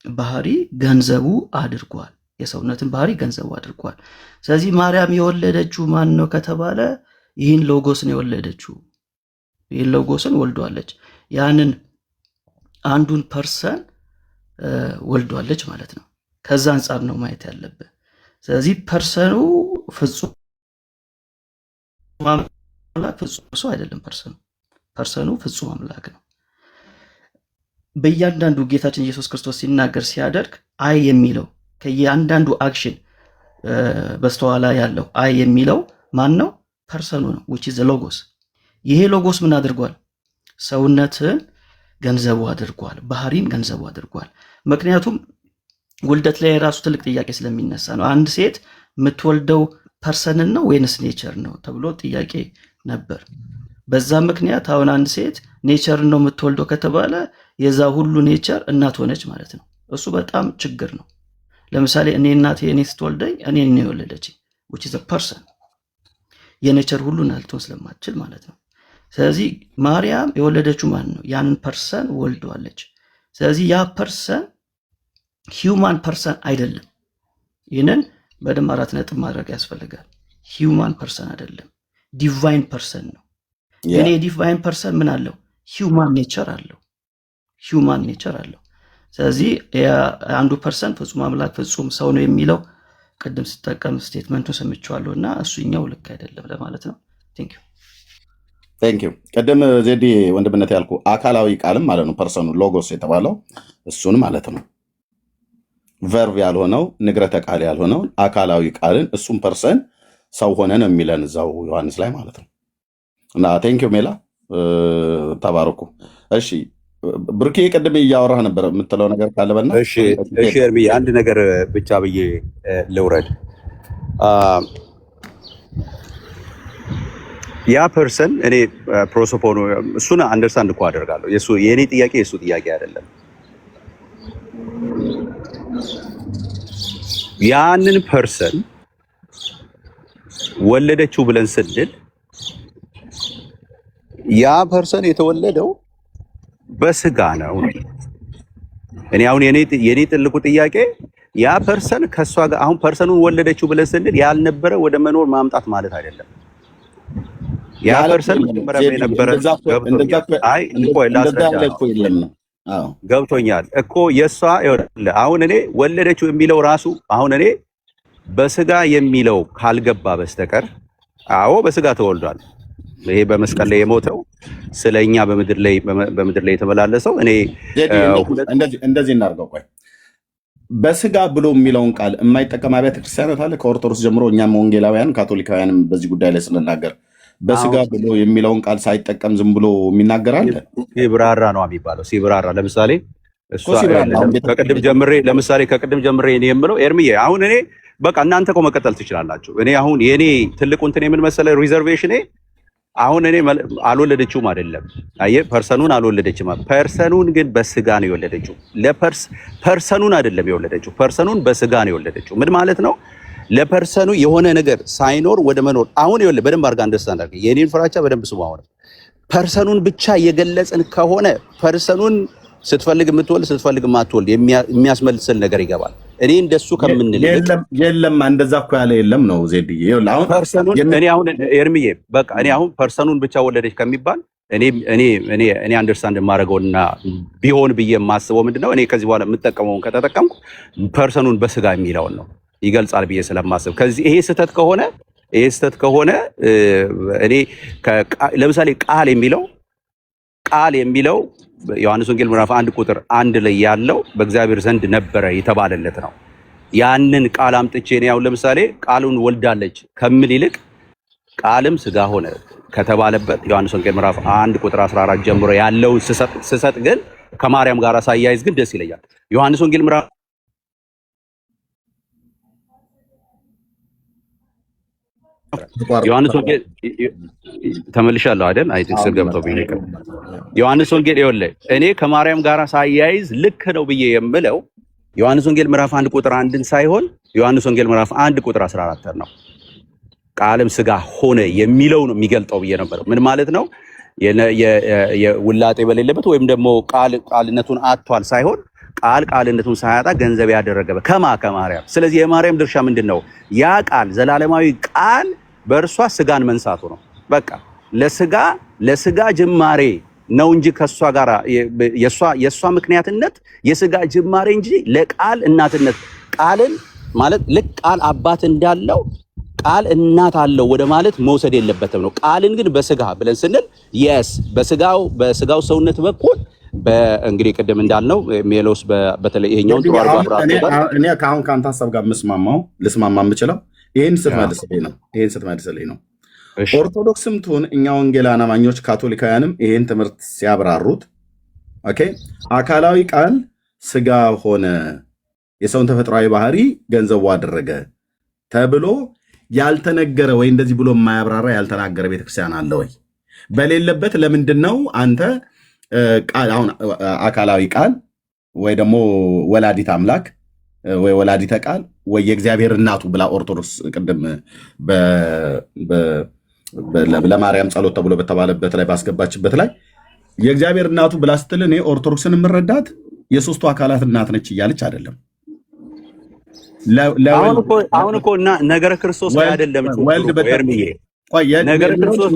ባህሪ ገንዘቡ አድርጓል። ስለዚህ ማርያም የወለደችው ማን ነው ከተባለ ይህን ሎጎስ ነው የወለደችው። ይህን ሎጎስን ወልዷለች። ያንን አንዱን ፐርሰን ወልዷለች ማለት ነው። ከዛ አንጻር ነው ማየት ያለብን። ስለዚህ ፐርሰኑ ፍጹም አምላክ ፍጹም ሰው አይደለም። ፐርሰኑ ፍጹም አምላክ ነው። በእያንዳንዱ ጌታችን ኢየሱስ ክርስቶስ ሲናገር ሲያደርግ አይ የሚለው ከእያንዳንዱ አክሽን በስተኋላ ያለው አይ የሚለው ማን ነው? ፐርሰኑ ነው፣ which is the logos። ይሄ ሎጎስ ምን አድርጓል? ሰውነትን ገንዘቡ አድርጓል፣ ባህሪን ገንዘቡ አድርጓል። ምክንያቱም ውልደት ላይ የራሱ ትልቅ ጥያቄ ስለሚነሳ ነው። አንድ ሴት የምትወልደው ፐርሰንን ነው ወይንስ ኔቸር ነው ተብሎ ጥያቄ ነበር። በዛ ምክንያት አሁን አንድ ሴት ኔቸርን ነው የምትወልደው ከተባለ የዛ ሁሉ ኔቸር እናት ሆነች ማለት ነው። እሱ በጣም ችግር ነው። ለምሳሌ እናቴ እኔ ስትወልደኝ እኔ ነው የወለደችኝ፣ which is a person። የኔቸር ሁሉ ልትሆን ስለማትችል ማለት ነው። ስለዚህ ማርያም የወለደችው ማን ነው? ያንን ፐርሰን ወልደዋለች። ስለዚህ ያ ፐርሰን ሂውማን ፐርሰን አይደለም። ይህንን በደንብ 4 ነጥብ ማድረግ ያስፈልጋል። ሂውማን ፐርሰን አይደለም፣ ዲቫይን ፐርሰን ነው። እኔ ዲቫይን ፐርሰን ምን አለው? ሂውማን ኔቸር አለው። ስለዚህ አንዱ ፐርሰን ፍጹም አምላክ ፍጹም ሰው ነው የሚለው ቅድም ስጠቀም ስቴትመንቱን ሰምቼዋለሁ እና እሱኛው ልክ አይደለም ለማለት ነው። ቴንክ ዩ። ቅድም ዜዲ ወንድምነት ያልኩ አካላዊ ቃልም ማለት ነው ፐርሰኑ ሎጎስ የተባለው እሱን ማለት ነው። ቨርብ ያልሆነው ንግረተ ቃል ያልሆነው አካላዊ ቃልን እሱም ፐርሰን ሰው ሆነ ነው የሚለን እዛው ዮሐንስ ላይ ማለት ነው። እና ቴንክ ዩ ሜላ ተባረኩ። እሺ ብሩኬ ቅድም እያወራህ ነበር የምትለው ነገር ካለ በና። እሺ ኤርሚ አንድ ነገር ብቻ ብዬ ልውረድ። ያ ፐርሰን እኔ ፕሮሶፖኖ እሱን አንደርስታንድ እኮ አደርጋለሁ። የእኔ ጥያቄ የእሱ ጥያቄ አይደለም። ያንን ፐርሰን ወለደችው ብለን ስንል ያ ፐርሰን የተወለደው በስጋ ነው። እኔ አሁን የኔ ትልቁ ጥያቄ ያ ፐርሰን ከሷ ጋር አሁን ፐርሰኑን ወለደችው ብለን ስንል ያልነበረ ወደ መኖር ማምጣት ማለት አይደለም። ያ ፐርሰን መጀመሪያ የነበረ ገብቶኛል እኮ የሷ አሁን እኔ ወለደችው የሚለው ራሱ አሁን እኔ በስጋ የሚለው ካልገባ በስተቀር አዎ በስጋ ተወልዷል። ይሄ በመስቀል ላይ የሞተው ስለኛ በምድር ላይ የተመላለሰው እኔ እንደዚህ እናድርገው። ቆይ በስጋ ብሎ የሚለውን ቃል የማይጠቀም አብያተ ክርስቲያናት አለ ከኦርቶዶክስ ጀምሮ። እኛም ወንጌላውያን ካቶሊካውያንም በዚህ ጉዳይ ላይ ስንናገር በስጋ ብሎ የሚለውን ቃል ሳይጠቀም ዝም ብሎ የሚናገር አለ። ሲብራራ ነው የሚባለው። ሲብራራ ለምሳሌ ከቅድም ጀምሬ እኔ የምለው ኤርሚዬ አሁን እኔ በቃ እናንተ እኮ መቀጠል ትችላላችሁ። እኔ አሁን የኔ ትልቁ እንትን የምን መሰለህ ሪዘርቬሽኔ አሁን እኔ አልወለደችውም አይደለም። አየህ ፐርሰኑን አልወለደችም። ፐርሰኑን ግን በስጋ ነው የወለደችው። ፐርሰኑን አይደለም የወለደችው፣ ፐርሰኑን በስጋ ነው የወለደችው። ምን ማለት ነው? ለፐርሰኑ የሆነ ነገር ሳይኖር ወደ መኖር። አሁን ይኸውልህ በደንብ አድርጋ አንደርስታንድ አድርገህ የኔን ፍራቻ በደንብ ስሙ። አሁን ፐርሰኑን ብቻ የገለጽን ከሆነ ፐርሰኑን ስትፈልግ የምትወልድ ስትፈልግ የማትወልድ የሚያስመልስል ነገር ይገባል። እኔ እንደሱ ከምንል የለም እንደዛ እኮ ያለ የለም ነው ዜድዬ። አሁን ፐርሰኑን እኔ አሁን ኤርሚዬ በቃ እኔ አሁን ፐርሰኑን ብቻ ወለደች ከሚባል እኔ አንደርስታንድ የማደርገውና ቢሆን ብዬ የማስበው ምንድነው እኔ ከዚህ በኋላ የምጠቀመውን ከተጠቀምኩ ፐርሰኑን በስጋ የሚለውን ነው ይገልጻል ብዬ ስለማስብ ከዚህ ይሄ ስህተት ከሆነ እኔ ለምሳሌ ቃል የሚለው ዮሐንስ ወንጌል ምዕራፍ 1 ቁጥር 1 ላይ ያለው በእግዚአብሔር ዘንድ ነበረ የተባለለት ነው። ያንን ቃል አምጥቼ ነው ያው ለምሳሌ ቃሉን ወልዳለች ከምል ይልቅ ቃልም ስጋ ሆነ ከተባለበት ዮሐንስ ወንጌል ምዕራፍ 1 ቁጥር 14 ጀምሮ ያለውን ስሰጥ ግን ከማርያም ጋር ሳያይዝ ግን ደስ ይለኛል። ዮሐንስ ወንጌል ምዕራፍ ዮሐንስ ወንጌል ተመልሻለሁ አይደል? አይ ቲንክ ገብቶብኝ ነው። ዮሐንስ ወንጌል ይኸውልህ እኔ ከማርያም ጋር ሳያይዝ ልክ ነው ብዬ የምለው ዮሐንስ ወንጌል ምዕራፍ 1 ቁጥር 1ን ሳይሆን ዮሐንስ ወንጌል ምዕራፍ 1 ቁጥር 14 ነው። ቃልም ስጋ ሆነ የሚለው ነው የሚገልጠው ብዬ ነበር። ምን ማለት ነው? የውላጤ በሌለበት ወይም ደግሞ ቃልነቱን አጥቷል ሳይሆን ቃልነቱን ሳያጣ ገንዘብ ያደረገ ከማርያም። ስለዚህ የማርያም ድርሻ ምንድነው? ያ ቃል ዘላለማዊ ቃል በእርሷ ስጋን መንሳቱ ነው። በቃ ለስጋ ጅማሬ ነው እንጂ ከሷ ጋር የሷ ምክንያትነት የስጋ ጅማሬ እንጂ ለቃል እናትነት ቃልን ማለት ልክ ቃል አባት እንዳለው ቃል እናት አለው ወደ ማለት መውሰድ የለበትም ነው። ቃልን ግን በስጋ ብለን ስንል በስጋው ሰውነት በኩል በእንግዲህ ቅድም እንዳልነው ሜሎስ በተለይ ይሄኛው ጥሩ አርባ እኔ ከአሁን ከአንተ ሀሳብ ጋር ልስማማ የምችለው ይሄን ስትመልስልኝ ነው። ኦርቶዶክስም ትሁን እኛ ወንጌላውያን አማኞች ካቶሊካውያንም ይሄን ትምህርት ሲያብራሩት ኦኬ አካላዊ ቃል ስጋ ሆነ የሰውን ተፈጥሯዊ ባህሪ ገንዘቡ አደረገ ተብሎ ያልተነገረ ወይ እንደዚህ ብሎ የማያብራራ ያልተናገረ ቤተክርስቲያን አለ ወይ? በሌለበት ለምንድን ነው አንተ አሁን አካላዊ ቃል ወይ ደግሞ ወላዲት አምላክ ወይ ወላዲተ ቃል ወይ የእግዚአብሔር እናቱ ብላ ኦርቶዶክስ ቅድም ለማርያም ጸሎት ተብሎ በተባለበት ላይ ባስገባችበት ላይ የእግዚአብሔር እናቱ ብላ ስትል እኔ ኦርቶዶክስን የምረዳት የሶስቱ አካላት እናት ነች እያለች አይደለም። አሁን እኮ ነገረ ክርስቶስ ላይ አይደለም ኤርሚዬ ነገር ክርስቶስ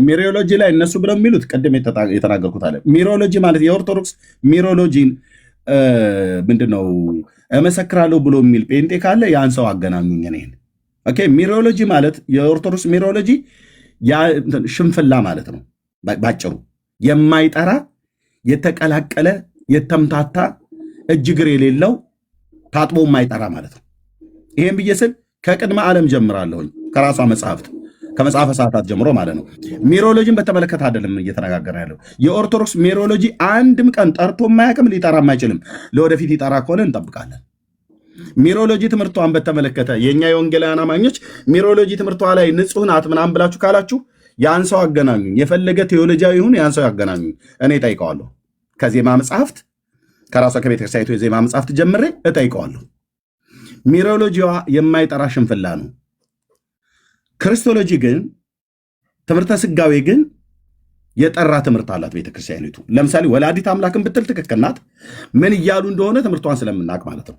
ሚሪዮሎጂ ላይ እነሱ ብለው የሚሉት ቅድም የተናገርኩት አለ። ሚሪዮሎጂ ማለት የኦርቶዶክስ ሚሪዮሎጂን ምንድነው እመሰክራለሁ ብሎ የሚል ጴንጤ ካለ ያን ሰው አገናኙኝ። እኔን ኦኬ። ሚሪዮሎጂ ማለት የኦርቶዶክስ ሚሪዮሎጂ ሽንፍላ ማለት ነው። ባጭሩ የማይጠራ የተቀላቀለ የተምታታ እጅግር የሌለው ታጥቦ የማይጠራ ማለት ነው። ይሄን ብዬ ስል ከቅድመ ዓለም ጀምራለሁኝ ከራሷ መጽሐፍት ከመጽሐፈ ሰዓታት ጀምሮ ማለት ነው። ሚሮሎጂን በተመለከተ አይደለም እየተነጋገረ ያለው። የኦርቶዶክስ ሚሮሎጂ አንድም ቀን ጠርቶ የማያውቅም፣ ሊጠራም አይችልም። ለወደፊት ይጠራ ከሆነ እንጠብቃለን። ሚሮሎጂ ትምህርቷን በተመለከተ የእኛ የወንጌላውያን አማኞች ሚሮሎጂ ትምህርቷ ላይ ንጹህ ናት ምናምን ብላችሁ ካላችሁ ያን ሰው አገናኙኝ። የፈለገ ቴዎሎጂያዊ ይሁን ያን ሰው ያገናኙኝ። እኔ እጠይቀዋለሁ። ከዜማ መጽሐፍት ከራሷ ከቤተክርስቲያኒቱ የዜማ መጽሐፍት ጀምሬ እጠይቀዋለሁ። ሚሮሎጂዋ የማይጠራ ሽንፍላ ነው። ክርስቶሎጂ ግን ትምህርተ ስጋዌ ግን የጠራ ትምህርት አላት ቤተክርስቲያኒቱ። ለምሳሌ ወላዲት አምላክን ብትል ትክክል ናት። ምን እያሉ እንደሆነ ትምህርቷን ስለምናውቅ ማለት ነው።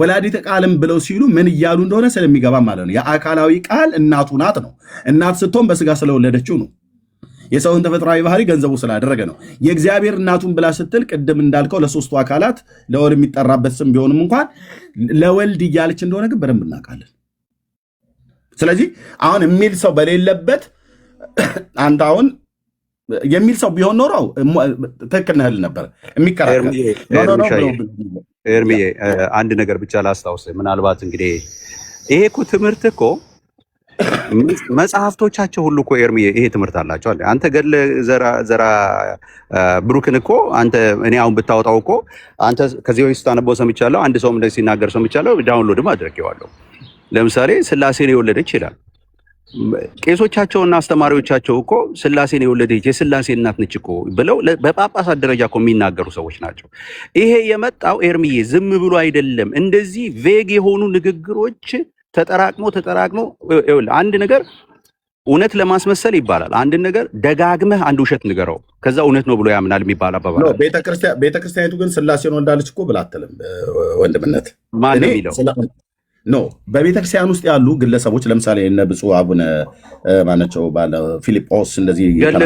ወላዲተ ቃልም ብለው ሲሉ ምን እያሉ እንደሆነ ስለሚገባ ማለት ነው። የአካላዊ ቃል እናቱ ናት ነው። እናት ስትሆን በስጋ ስለወለደችው ነው። የሰውን ተፈጥሯዊ ባህሪ ገንዘቡ ስላደረገ ነው። የእግዚአብሔር እናቱን ብላ ስትል ቅድም እንዳልከው ለሶስቱ አካላት ለወልድ የሚጠራበት ስም ቢሆንም እንኳን ለወልድ እያለች እንደሆነ ግን በደንብ እናውቃለን። ስለዚህ አሁን የሚል ሰው በሌለበት አንተ አሁን የሚል ሰው ቢሆን ኖሮ ትክክል ነህ ነበር የሚከራከር። ኤርሚዬ አንድ ነገር ብቻ ላስታውስ። ምናልባት እንግዲህ ይሄ እኮ ትምህርት እኮ መጽሐፍቶቻቸው ሁሉ እኮ ኤርሚዬ ይሄ ትምህርት አላቸው። አንተ ገድለ ዘራ ብሩክን እኮ አንተ እኔ አሁን ብታወጣው እኮ አንተ ከዚህ በፊት ስታነበው ሰምቻለሁ። አንድ ሰውም እንደዚህ ሲናገር ሰምቻለሁ። ዳውንሎድም አድርጌዋለሁ። ለምሳሌ ስላሴን የወለደች ይላል። ቄሶቻቸውና አስተማሪዎቻቸው እኮ ስላሴን የወለደች የስላሴ እናት ነች እኮ ብለው በጳጳሳት ደረጃ እኮ የሚናገሩ ሰዎች ናቸው። ይሄ የመጣው ኤርሚዬ ዝም ብሎ አይደለም። እንደዚህ ቬግ የሆኑ ንግግሮች ተጠራቅሞ አንድ ነገር እውነት ለማስመሰል ይባላል። አንድ ነገር ደጋግመህ አንድ ውሸት ንገረው፣ ከዛ እውነት ነው ብሎ ያምናል የሚባል አባባል። ቤተክርስቲያኒቱ ግን ስላሴን ወልዳለች እኮ ብላ አትልም። ወንድምነት ማን የሚለው ኖ በቤተክርስቲያን ውስጥ ያሉ ግለሰቦች ለምሳሌ እነ ብፁዕ አቡነ ማናቸው ባለ ፊልጶስ እንደዚህ ገድለ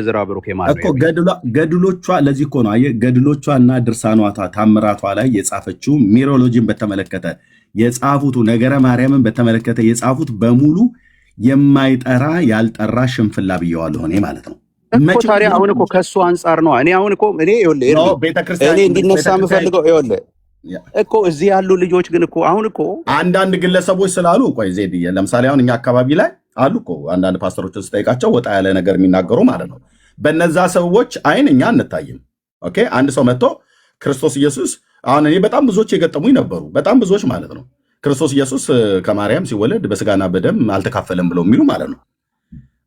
ዘራ ብሩክ እኮ ገድሎቿ ለዚህ እኮ ነው ገድሎቿ እና ድርሳኗታ ታምራቷ ላይ የጻፈችው ሚሮሎጂን በተመለከተ የጻፉት ነገረ ማርያምን በተመለከተ የጻፉት በሙሉ የማይጠራ ያልጠራ ሽንፍላ ብየዋለሁ እኔ ማለት ነው። ታዲያ አሁን እኮ ከሱ አንጻር ነው እኔ እንዲነሳ የምፈልገው ይኸውልህ እኮ እዚህ ያሉ ልጆች ግን እኮ አሁን እኮ አንዳንድ ግለሰቦች ስላሉ ቆይ ዜድዬ ለምሳሌ አሁን እኛ አካባቢ ላይ አሉ እኮ አንዳንድ ፓስተሮችን ስጠይቃቸው ወጣ ያለ ነገር የሚናገሩ ማለት ነው። በነዛ ሰዎች አይን እኛ አንታይም። ኦኬ አንድ ሰው መጥቶ ክርስቶስ ኢየሱስ አሁን እኔ በጣም ብዙዎች የገጠሙኝ ነበሩ። በጣም ብዙዎች ማለት ነው ክርስቶስ ኢየሱስ ከማርያም ሲወለድ በስጋና በደም አልተካፈለም ብለው የሚሉ ማለት ነው።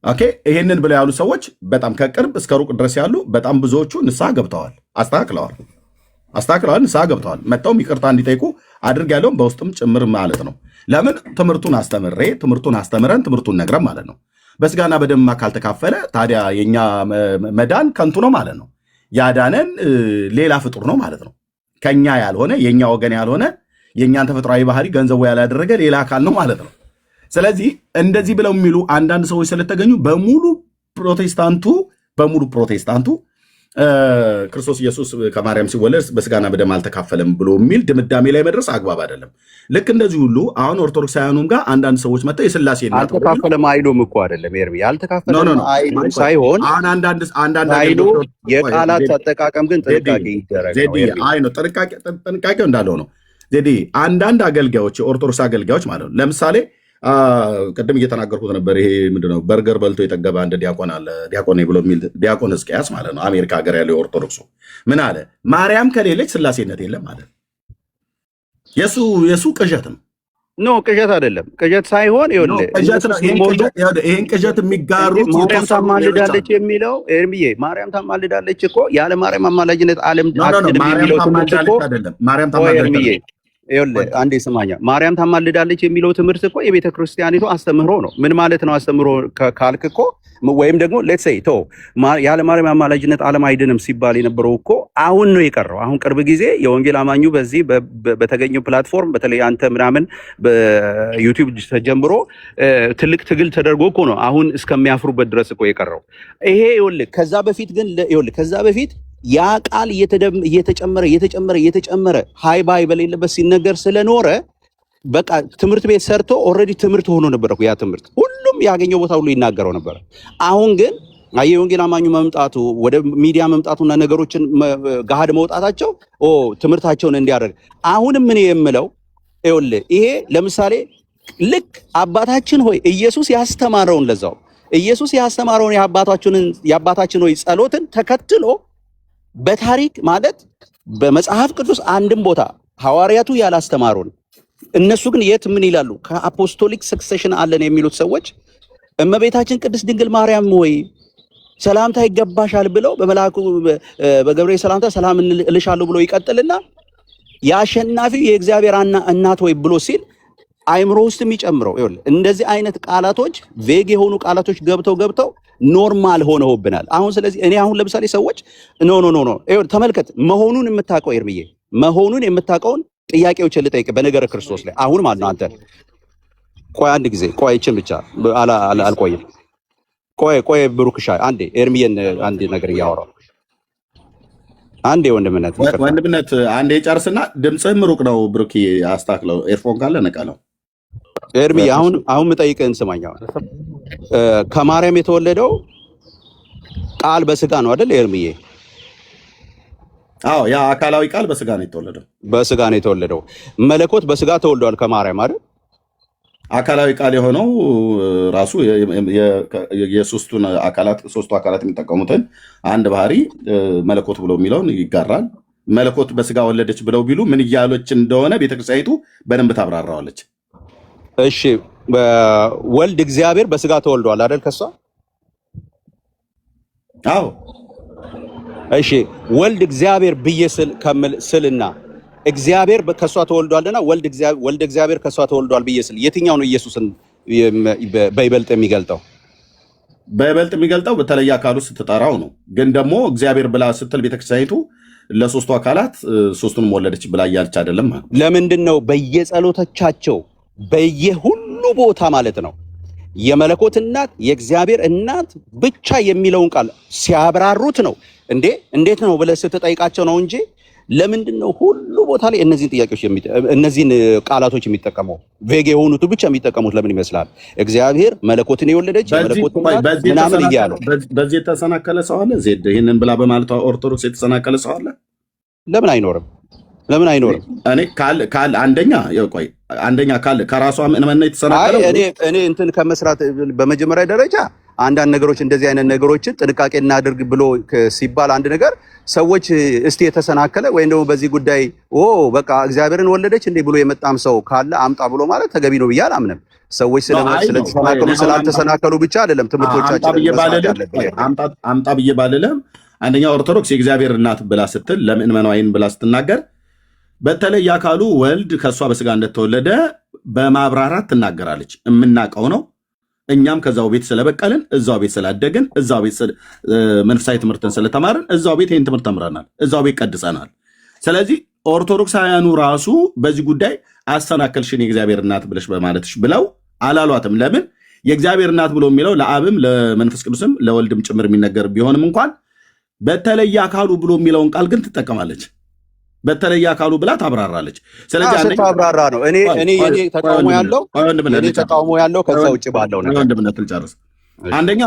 ኦኬ ይሄንን ብለው ያሉ ሰዎች በጣም ከቅርብ እስከ ሩቅ ድረስ ያሉ በጣም ብዙዎቹ ንስሐ ገብተዋል፣ አስተካክለዋል፣ ንስሐ ገብተዋል። መጥተውም ይቅርታ እንዲጠይቁ አድርጌያለሁ በውስጥም ጭምር ማለት ነው። ለምን ትምህርቱን አስተምረን ትምህርቱን ነግረን ማለት ነው። በስጋና በደም ካልተካፈለ ታዲያ የኛ መዳን ከንቱ ነው ማለት ነው። ያዳነን ሌላ ፍጡር ነው ማለት ነው። ከኛ ያልሆነ የኛ ወገን ያልሆነ የኛን ተፈጥሯዊ ባህሪ ገንዘቡ ያላደረገ ሌላ አካል ነው ማለት ነው። ስለዚህ እንደዚህ ብለው የሚሉ አንዳንድ ሰዎች ስለተገኙ በሙሉ ፕሮቴስታንቱ ክርስቶስ ኢየሱስ ከማርያም ሲወለድ በስጋና በደም አልተካፈለም ብሎ የሚል ድምዳሜ ላይ መድረስ አግባብ አይደለም። ልክ እንደዚህ ሁሉ አሁን ኦርቶዶክሳውያኑም ጋር አንዳንድ ሰዎች መጥተው የስላሴ አልተካፈለም አይሉም እኮ አይደለም ኤርሚ አልተካፈለም አይሉም ሳይሆን አንዳንድ አይሉ የቃላት አጠቃቀም ግን ጥንቃቄ ይደረግ ጥንቃቄው እንዳለው ነው። ዜዲ አንዳንድ አገልጋዮች የኦርቶዶክስ አገልጋዮች ማለት ነው ለምሳሌ ቅድም እየተናገርኩት ነበር። ይሄ ምንድነው በርገር በልቶ የጠገበ አንድ ዲያቆን አለ። ዲያቆን ብሎ የሚል ዲያቆን ሕዝቅያስ ማለት ነው አሜሪካ ሀገር ያለው የኦርቶዶክሱ ምን አለ? ማርያም ከሌለች ስላሴነት የለም ማለት የሱ ቅዠት ነው። ኖ ቅዠት አይደለም። ቅዠት ሳይሆን ይሄን ቅዠት የሚጋሩት ማርያም ታማልዳለች የሚለው ኤርሚዬ ማርያም ታማልዳለች እኮ ያለ ማርያም አማላጅነት ዓለም የሚለው ትምህርት እኮ ማርያም ታማልዳለች አንዴ ስማኛ ማርያም ታማልዳለች የሚለው ትምህርት እኮ የቤተ ክርስቲያኒቱ አስተምህሮ ነው። ምን ማለት ነው አስተምህሮ ካልክ እኮ ወይም ደግሞ ሌትስ ሴይ ያለ ማርያም አማላጅነት ዓለም አይድንም ሲባል የነበረው እኮ አሁን ነው የቀረው። አሁን ቅርብ ጊዜ የወንጌል አማኙ በዚህ በተገኘው ፕላትፎርም በተለይ አንተ ምናምን በዩቲዩብ ተጀምሮ ትልቅ ትግል ተደርጎ እኮ ነው አሁን እስከሚያፍሩበት ድረስ እኮ የቀረው ይሄ። ከዛ በፊት ያ ቃል እየተጨመረ ሃይ ባይ በሌለበት ሲነገር ስለኖረ በቃ ትምህርት ቤት ሰርቶ ኦልሬዲ ትምህርት ሆኖ ነበር እኮ ያ ትምህርት ሁሉም ያገኘው ቦታ ሁሉ ይናገረው ነበር። አሁን ግን የወንጌል አማኙ መምጣቱ ወደ ሚዲያ መምጣቱና ነገሮችን ገሃድ መውጣታቸው ትምህርታቸውን እንዲያደርግ አሁንም ምን የምለው ይሄ ለምሳሌ ልክ አባታችን ሆይ ኢየሱስ ያስተማረውን ለዛው ኢየሱስ ያስተማረውን የአባታችን ሆይ ጸሎትን ተከትሎ በታሪክ ማለት በመጽሐፍ ቅዱስ አንድም ቦታ ሐዋርያቱ ያላስተማሩን እነሱ ግን የት ምን ይላሉ? ከአፖስቶሊክ ሰክሴሽን አለን የሚሉት ሰዎች እመቤታችን ቅድስት ድንግል ማርያም ወይ ሰላምታ ይገባሻል ብለው በመልአኩ በገብርኤል ሰላምታ ሰላም እልሻለሁ ብሎ ይቀጥልና የአሸናፊው የእግዚአብሔር እናት ወይ ብሎ ሲል አይምሮ ውስጥ የሚጨምረው ይኸውልህ፣ እንደዚህ አይነት ቃላቶች ቬግ የሆኑ ቃላቶች ገብተው ኖርማል ሆነውብናል አሁን። ስለዚህ እኔ አሁን ለምሳሌ ሰዎች ኖ ይኸውልህ፣ ተመልከት መሆኑን የምታውቀው ኤርምዬ፣ መሆኑን የምታውቀውን ጥያቄዎችን ልጠይቅ በነገረ ክርስቶስ ላይ አሁን ማለት ነው። አንተ ቆይ አንድ ጊዜ ቆይ፣ ይችን ብቻ አልቆይም። ቆይ ብሩክሻ አንዴ ኤርምዬን አንድ ነገር እያወራው አንዴ ወንድምነት አንዴ ጨርስና፣ ድምፅህም ሩቅ ነው ብሩክ፣ አስተካክለው። ኤርፎን ካለ ነቀለው። ኤርምዬ አሁን የምጠይቅህን ስማኝ። ከማርያም የተወለደው ቃል በስጋ ነው አይደል ኤርምዬ? አዎ፣ ያ አካላዊ ቃል በስጋ ነው የተወለደው። በስጋ ነው የተወለደው። መለኮት በስጋ ተወልዷል ከማርያም አይደል? አካላዊ ቃል የሆነው ራሱ የሶስቱ አካላት የሚጠቀሙትን አንድ ባህሪ መለኮት ብለው የሚለውን ይጋራል። መለኮት በስጋ ወለደች ብለው ቢሉ ምን እያሎች እንደሆነ ቤተክርስቲያኒቱ በደንብ ታብራራዋለች። እሺ፣ ወልድ እግዚአብሔር በስጋ ተወልዷል አይደል ከሷ? አዎ። እሺ፣ ወልድ እግዚአብሔር ብዬ ስልና እግዚአብሔር ከሷ ተወልዷልና ወልድ እግዚአብሔር ከሷ ተወልዷል ብዬ ስል የትኛው ነው ኢየሱስን በይበልጥ የሚገልጠው? በይበልጥ የሚገልጠው በተለየ አካሉ ስትጠራው ነው። ግን ደግሞ እግዚአብሔር ብላ ስትል ቤተክርስቲያኒቱ ለሶስቱ አካላት ሶስቱንም ወለደች ብላ እያለች አይደለም። ለምንድን ነው በየጸሎቶቻቸው በየሁሉ ቦታ ማለት ነው የመለኮት እናት የእግዚአብሔር እናት ብቻ የሚለውን ቃል ሲያብራሩት ነው እንዴ? እንዴት ነው ብለህ ስትጠይቃቸው ነው እንጂ ለምንድን ነው ሁሉ ቦታ ላይ እነዚህን ቃላቶች የሚጠቀመው? ቬግ የሆኑት ብቻ የሚጠቀሙት ለምን ይመስላል? እግዚአብሔር መለኮትን የወለደች የመለኮት ምናምን እያሉ በዚህ የተሰናከለ ሰው አለ? ዜድ ይህንን ብላ በማለቷ ኦርቶዶክስ የተሰናከለ ሰው አለ? ለምን አይኖርም? እኔ አንደኛ ከራሷ ምእመና የተሰናከለው እኔ እንትን ከመስራት በመጀመሪያ ደረጃ አንዳንድ ነገሮች እንደዚህ አይነት ነገሮችን ጥንቃቄ እናድርግ ብሎ ሲባል አንድ ነገር ሰዎች እስቲ የተሰናከለ ወይም ደግሞ በዚህ ጉዳይ በቃ እግዚአብሔርን ወለደች እንዴ ብሎ የመጣም ሰው ካለ አምጣ ብሎ ማለት ተገቢ ነው ብዬ አላምንም። ሰዎች ስላልተሰናከሉ ብቻ አይደለም ትምህርቶቻችን አምጣ ብዬ ባልልም፣ አንደኛ ኦርቶዶክስ የእግዚአብሔር እናት ብላ ስትል ለምእመናዊን ብላ ስትናገር በተለይ አካሉ ወልድ ከእሷ በስጋ እንደተወለደ በማብራራት ትናገራለች። የምናውቀው ነው። እኛም ከዛው ቤት ስለበቀልን፣ እዛው ቤት ስላደግን፣ እዛው ቤት መንፈሳዊ ትምህርትን ስለተማርን፣ እዛው ቤት ይህን ትምህርት ተምረናል፣ እዛው ቤት ቀድሰናል። ስለዚህ ኦርቶዶክሳውያኑ ራሱ በዚህ ጉዳይ አሰናከልሽን የእግዚአብሔር እናት ብለሽ በማለትሽ ብለው አላሏትም። ለምን? የእግዚአብሔር እናት ብሎ የሚለው ለአብም ለመንፈስ ቅዱስም ለወልድም ጭምር የሚነገር ቢሆንም እንኳን በተለየ አካሉ ብሎ የሚለውን ቃል ግን ትጠቀማለች። በተለየ አካሉ ብላ ታብራራለች። ስለዚህ ታብራራ ነው። እኔ ተቃውሞ ያለው ከዛ ውጭ ባለው ነው። ወንድምነት ልጨርስ። አንደኛ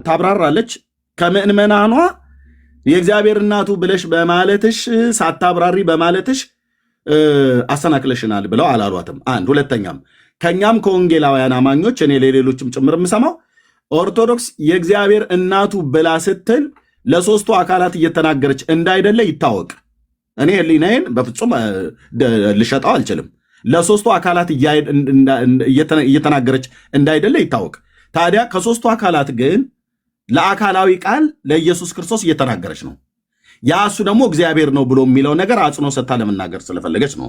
ታብራራለች። ከምእመናኗ የእግዚአብሔር እናቱ ብለሽ በማለትሽ ሳታብራሪ በማለትሽ አሰናክለሽናል ብለው አላሏትም። አንድ ሁለተኛም ከኛም ከወንጌላውያን አማኞች እኔ ለሌሎችም ጭምር የምሰማው ኦርቶዶክስ የእግዚአብሔር እናቱ ብላ ስትል ለሶስቱ አካላት እየተናገረች እንዳይደለ ይታወቅ። እኔ ህሊናዬን በፍጹም ልሸጠው አልችልም። ለሶስቱ አካላት እየተናገረች እንዳይደለ ይታወቅ። ታዲያ ከሶስቱ አካላት ግን ለአካላዊ ቃል ለኢየሱስ ክርስቶስ እየተናገረች ነው። ያ እሱ ደግሞ እግዚአብሔር ነው ብሎ የሚለው ነገር አጽኖ ሰጥታ ለመናገር ስለፈለገች ነው።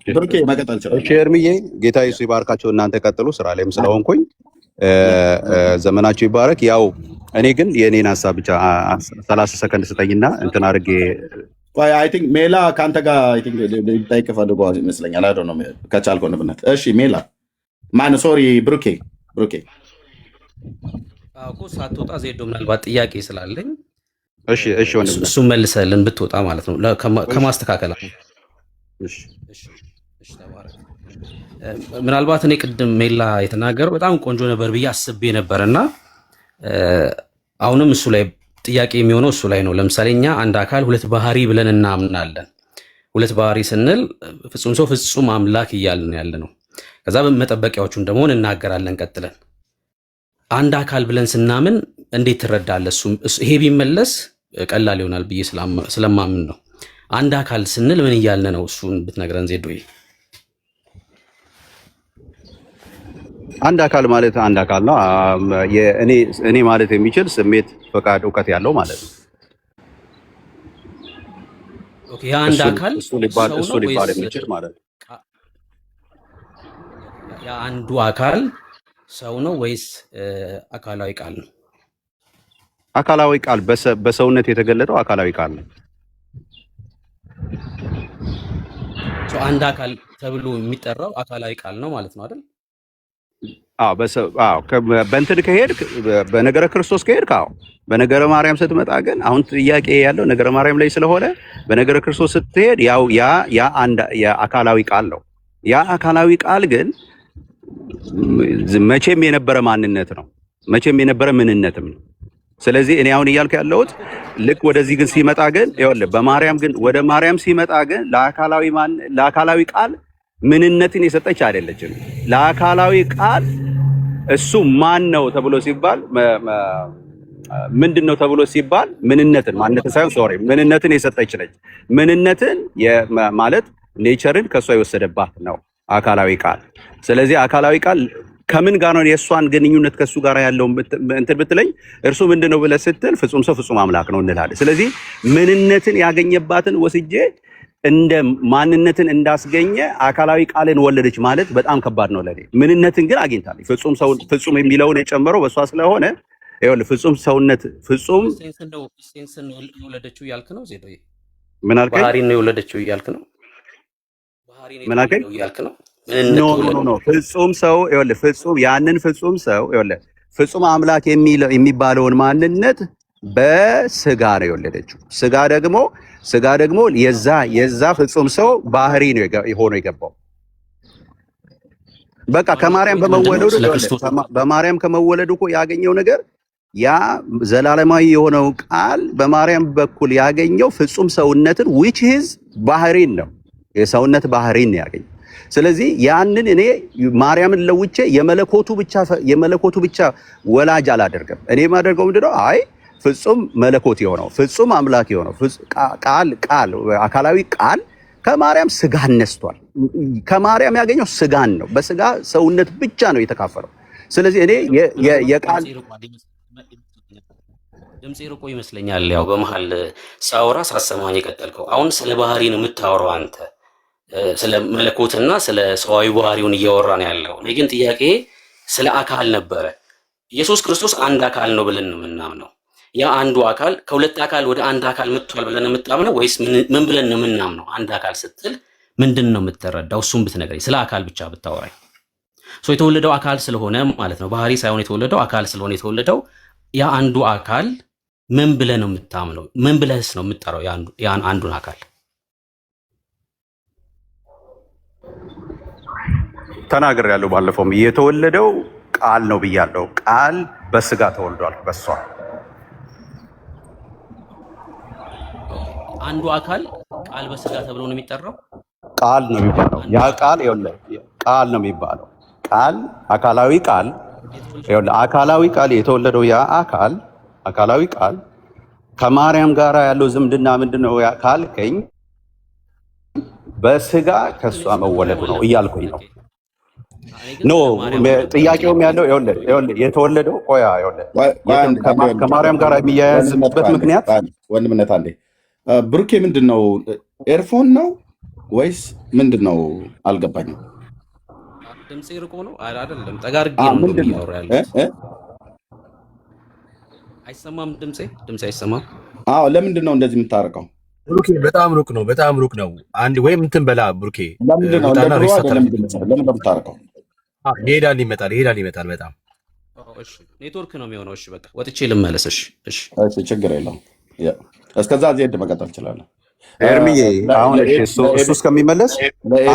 ብሩኬ መቀጠል ይችላል። ኤርምዬ ጌታ ኢየሱስ ይባርካቸው። እናንተ ቀጥሉ። ስራ ላይም ስለሆንኩኝ ዘመናችሁ ይባረክ። ያው እኔ ግን የኔን ሀሳብ ብቻ 30 ሰከንድ ስጠኝና እንትን አድርጌ አይ ቲንክ ሜላ ከአንተ ጋር ጠይቅ ፈልጎ ይመስለኛል። አይ ነው ከቻልክ ወንድምነት። እሺ ሜላ ማነው? ሶሪ ብሩኬ እኮ ሳትወጣ ዜዶ ምናልባት ጥያቄ ስላለኝ እሺ ወንድም እሱን መልሰልን ብትወጣ ማለት ነው ከማስተካከል ምናልባት እኔ ቅድም ሜላ የተናገረው በጣም ቆንጆ ነበር ብዬ አስቤ ነበር እና አሁንም እሱ ላይ ጥያቄ የሚሆነው እሱ ላይ ነው። ለምሳሌ እኛ አንድ አካል ሁለት ባህሪ ብለን እናምናለን። ሁለት ባህሪ ስንል ፍጹም ሰው ፍጹም አምላክ እያልን ያለ ነው። ከዛ መጠበቂያዎቹን ደግሞ እናገራለን ቀጥለን። አንድ አካል ብለን ስናምን እንዴት ትረዳለህ? ይሄ ቢመለስ ቀላል ይሆናል ብዬ ስለማምን ነው። አንድ አካል ስንል ምን እያልን ነው? እሱን ብትነግረን ዜዶዬ። አንድ አካል ማለት አንድ አካል ነው። እኔ ማለት የሚችል ስሜት፣ ፈቃድ፣ እውቀት ያለው ማለት ነው። ኦኬ የአንድ አካል እሱ ሊባል ሰው እሱ ነው ሊባል ወይስ የሚችል ማለት ነው። የአንዱ አካል ሰው ነው ወይስ አካላዊ ቃል ነው? አካላዊ ቃል በሰውነት የተገለጠው አካላዊ ቃል ነው። አንድ አካል ተብሎ የሚጠራው አካላዊ ቃል ነው ማለት ነው አይደል? በእንትን ከሄድክ በነገረ ክርስቶስ ከሄድክ በነገረ ማርያም ስትመጣ ግን አሁን ጥያቄ ያለው ነገረ ማርያም ላይ ስለሆነ በነገረ ክርስቶስ ስትሄድ ያ አንድ የአካላዊ ቃል ነው። ያ አካላዊ ቃል ግን መቼም የነበረ ማንነት ነው፣ መቼም የነበረ ምንነትም ነው። ስለዚህ እኔ አሁን እያልኩ ያለሁት ልክ ወደዚህ ግን ሲመጣ ግን ይኸውልህ በማርያም ግን ወደ ማርያም ሲመጣ ግን ለአካላዊ ቃል ምንነትን የሰጠች አይደለችም። ለአካላዊ ቃል እሱ ማን ነው ተብሎ ሲባል ምንድን ነው ተብሎ ሲባል ማንነትን ሳይሆን ምንነትን የሰጠች ነች። ምንነትን ማለት ኔቸርን ከእሷ የወሰደባት ነው አካላዊ ቃል። ስለዚህ አካላዊ ቃል ከምን ጋር ነው የእሷን ግንኙነት ከእሱ ጋር ያለው እንትን ብትለኝ እርሱ ምንድን ነው ብለህ ስትል ፍጹም ሰው ፍጹም አምላክ ነው እንላለን። ስለዚህ ምንነትን ያገኘባትን ወስጄ እንደ ማንነትን እንዳስገኘ አካላዊ ቃልን ወለደች ማለት በጣም ከባድ ነው ለኔ። ምንነትን ግን አግኝታለች። ፍጹም ሰው ፍጹም የሚለውን የጨመረው በእሷ ስለሆነ ይኸውልህ ፍጹም ሰውነት ፍጹም ሴንስን የወለደችው እያልክ ነው ዜዶ? ምን አልከኝ? ባህሪን ነው የወለደችው እያልክ ነው? ምን አልከኝ? እያልክ ነው? ኖ ፍጹም ሰው ይኸውልህ ያንን ፍጹም ሰው ይኸውልህ ፍጹም አምላክ የሚባለውን ማንነት በስጋ ነው የወለደችው። ስጋ ደግሞ የዛ ፍጹም ሰው ባህሪ ነው ሆኖ የገባው። በቃ ከማርያም በማርያም ከመወለዱ እኮ ያገኘው ነገር ያ ዘላለማዊ የሆነው ቃል በማርያም በኩል ያገኘው ፍጹም ሰውነትን which is ባህሪን ነው፣ የሰውነት ባህሪን ነው ያገኘው። ስለዚህ ያንን እኔ ማርያምን ለውጬ የመለኮቱ ብቻ ወላጅ አላደርግም። እኔ የማደርገው ምንድነው? አይ ፍጹም መለኮት የሆነው ፍጹም አምላክ የሆነው ቃል አካላዊ ቃል ከማርያም ስጋን ነስቷል። ከማርያም ያገኘው ስጋን ነው። በስጋ ሰውነት ብቻ ነው የተካፈለው። ስለዚህ እኔ የቃል ድምጽ ርቆ ይመስለኛል። ያው በመሃል ሳውራ ሳሰማኝ የቀጠልከው አሁን ስለ ባህሪ ነው የምታወራው አንተ፣ ስለ መለኮትና ስለ ሰዋዊ ባህሪውን እያወራ ነው ያለው። እኔ ግን ጥያቄ ስለ አካል ነበረ። ኢየሱስ ክርስቶስ አንድ አካል ነው ብለን ነው የምናምነው። ያ አንዱ አካል ከሁለት አካል ወደ አንድ አካል መጥቷል ብለን የምታምነው ወይስ ምን ብለን ነው የምናምነው? አንድ አካል ስትል ምንድን ነው የምትረዳው? እሱም ብትነግረኝ፣ ስለ አካል ብቻ ብታወራኝ። የተወለደው አካል ስለሆነ ማለት ነው፣ ባህሪ ሳይሆን የተወለደው አካል ስለሆነ የተወለደው ያ አንዱ አካል ምን ብለህ ነው የምታምነው? ምን ብለህስ ነው የምትጠራው ያን አንዱን አካል? ተናግሬያለሁ። ባለፈውም የተወለደው ቃል ነው ብያለሁ። ቃል በስጋ ተወልዷል በሷ። አንዱ አካል ቃል በስጋ ተብሎ ነው የሚጠራው። ቃል ነው የሚባለው ያ ቃል ቃል ነው የሚባለው ቃል አካላዊ ቃል አካላዊ ቃል የተወለደው ያ አካላዊ ቃል ከማርያም ጋር ያለው ዝምድና ምንድነው ካልከኝ በስጋ ከሷ መወለዱ ነው እያልኩኝ ነው። ኖ ጥያቄውም ያለው የተወለደው ከማርያም ጋር የሚያያዝበት ምክንያት ወንድምነት አንዴ ብሩኬ ምንድን ነው ኤርፎን ነው ወይስ ምንድን ነው አልገባኝም። ድምጽ ርቆ ነው አይደለም? ጠጋ አድርጌ ነው የሚያወራ ያለው። አይሰማም? ድምጽ አይሰማም? አዎ። ለምንድን ነው እንደዚህ የምታረቀው? ብሩኬ በጣም ሩቅ ነው፣ በጣም ሩቅ ነው። አንድ ወይም እንትን በላ ብሩኬ። ለምንድን ነው የምታረቀው? ይሄዳል ይመጣል። በጣም እሺ፣ ኔትወርክ ነው የሚሆነው። እሺ በቃ ወጥቼ ልመለስ። እሺ ችግር የለውም። እስከዛ ዜድ መቀጠል እችላለሁ። ኤርሚዬ አሁን እሱ እስከሚመለስ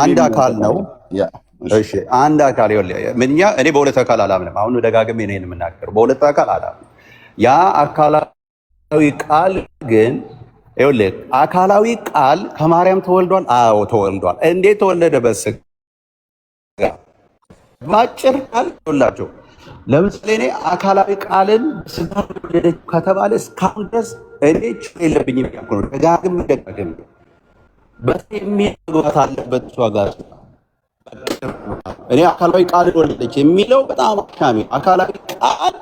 አንድ አካል ነው። እሺ አንድ አካል እኔ በሁለት አካል አላምንም። አሁን ደጋግሜ ነው የምናገረው፣ በሁለት አካል አላምንም። ያ አካላዊ ቃል ግን አካላዊ ቃል ከማርያም ተወልዷል። አዎ ተወልዷል። እንዴት ተወለደ? በስጋ ባጭር ቃል ይወላቸው። ለምሳሌ እኔ አካላዊ ቃልን ስጋ ወለደች ከተባለ እስካሁን ድረስ እኔ ችግር የለብኝም። ደጋግሜ መግባት አለበት እሷ ጋር። እኔ አካላዊ ቃልን ወለደች የሚለው በጣም አካሚ አካላዊ ቃል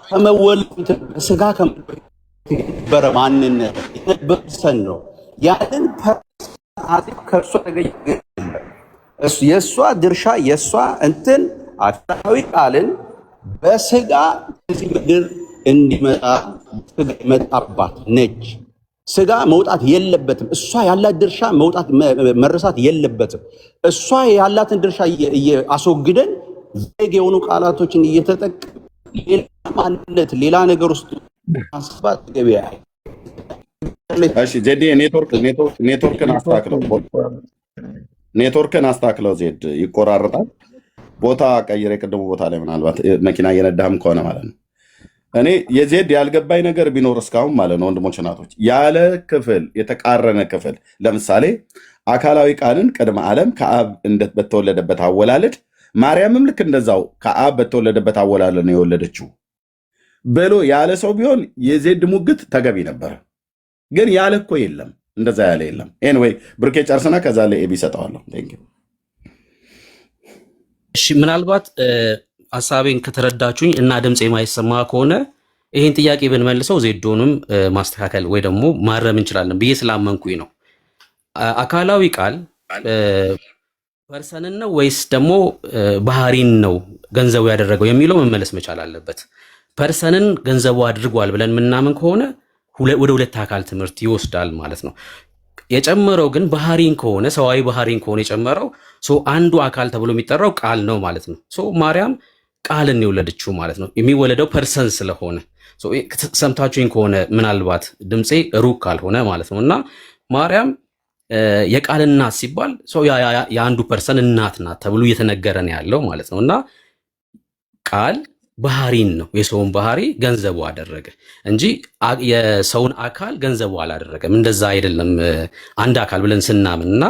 ከመወለድ ስጋ ከነበረ ማንነት የነበረ ሰን ነው። ያንን ኃጢአት ከእርሷ ተገኘ። የእሷ ድርሻ የእሷ እንትን አካላዊ ቃልን በስጋ ከዚህ ምድር እንዲመጣ ስጋ መጣባት ነች። ስጋ መውጣት የለበትም። እሷ ያላት ድርሻ መውጣት መረሳት የለበትም። እሷ ያላትን ድርሻ አስወግደን ዜግ የሆኑ ቃላቶችን እየተጠቀም ሌላ ማንነት ሌላ ነገር ውስጥ ማስባት ገበያ። እሺ ዜድ ኔትወርክን አስተካክለው። ዜድ ይቆራረጣል። ቦታ ቀይረ። የቅድሙ ቦታ ላይ ምናልባት መኪና እየነዳህም ከሆነ ማለት ነው። እኔ የዜድ ያልገባኝ ነገር ቢኖር እስካሁን ማለት ነው ወንድሞች እናቶች፣ ያለ ክፍል የተቃረነ ክፍል ለምሳሌ አካላዊ ቃልን ቅድመ ዓለም ከአብ በተወለደበት አወላለድ ማርያምም ልክ እንደዛው ከአብ በተወለደበት አወላለድ ነው የወለደችው ብሎ ያለ ሰው ቢሆን የዜድ ሙግት ተገቢ ነበር። ግን ያለ እኮ የለም፣ እንደዛ ያለ የለም። ኤንዌይ ብርኬ ጨርስና ከዛ ላይ ኤቢ ሰጠዋለሁ። እሺ ምናልባት ሀሳቤን ከተረዳችሁኝ እና ድምፅ የማይሰማ ከሆነ ይህን ጥያቄ ብንመልሰው ዜዶንም ማስተካከል ወይ ደግሞ ማረም እንችላለን ብዬ ስላመንኩኝ ነው። አካላዊ ቃል ፐርሰንን ነው ወይስ ደግሞ ባህሪን ነው ገንዘቡ ያደረገው የሚለው መመለስ መቻል አለበት። ፐርሰንን ገንዘቡ አድርጓል ብለን የምናምን ከሆነ ወደ ሁለት አካል ትምህርት ይወስዳል ማለት ነው። የጨመረው ግን ባህሪን ከሆነ ሰዋዊ ባህሪን ከሆነ የጨመረው አንዱ አካል ተብሎ የሚጠራው ቃል ነው ማለት ነው። ማርያም ቃልን የወለደችው ማለት ነው። የሚወለደው ፐርሰን ስለሆነ ሰምታችሁኝ ከሆነ ምናልባት ድምፄ ሩቅ ካልሆነ ማለት ነው። እና ማርያም የቃል እናት ሲባል የአንዱ ፐርሰን እናት ናት ተብሎ እየተነገረ ነው ያለው ማለት ነው። እና ቃል ባህሪን ነው የሰውን ባህሪ ገንዘቡ አደረገ እንጂ የሰውን አካል ገንዘቡ አላደረገም። እንደዛ አይደለም አንድ አካል ብለን ስናምን እና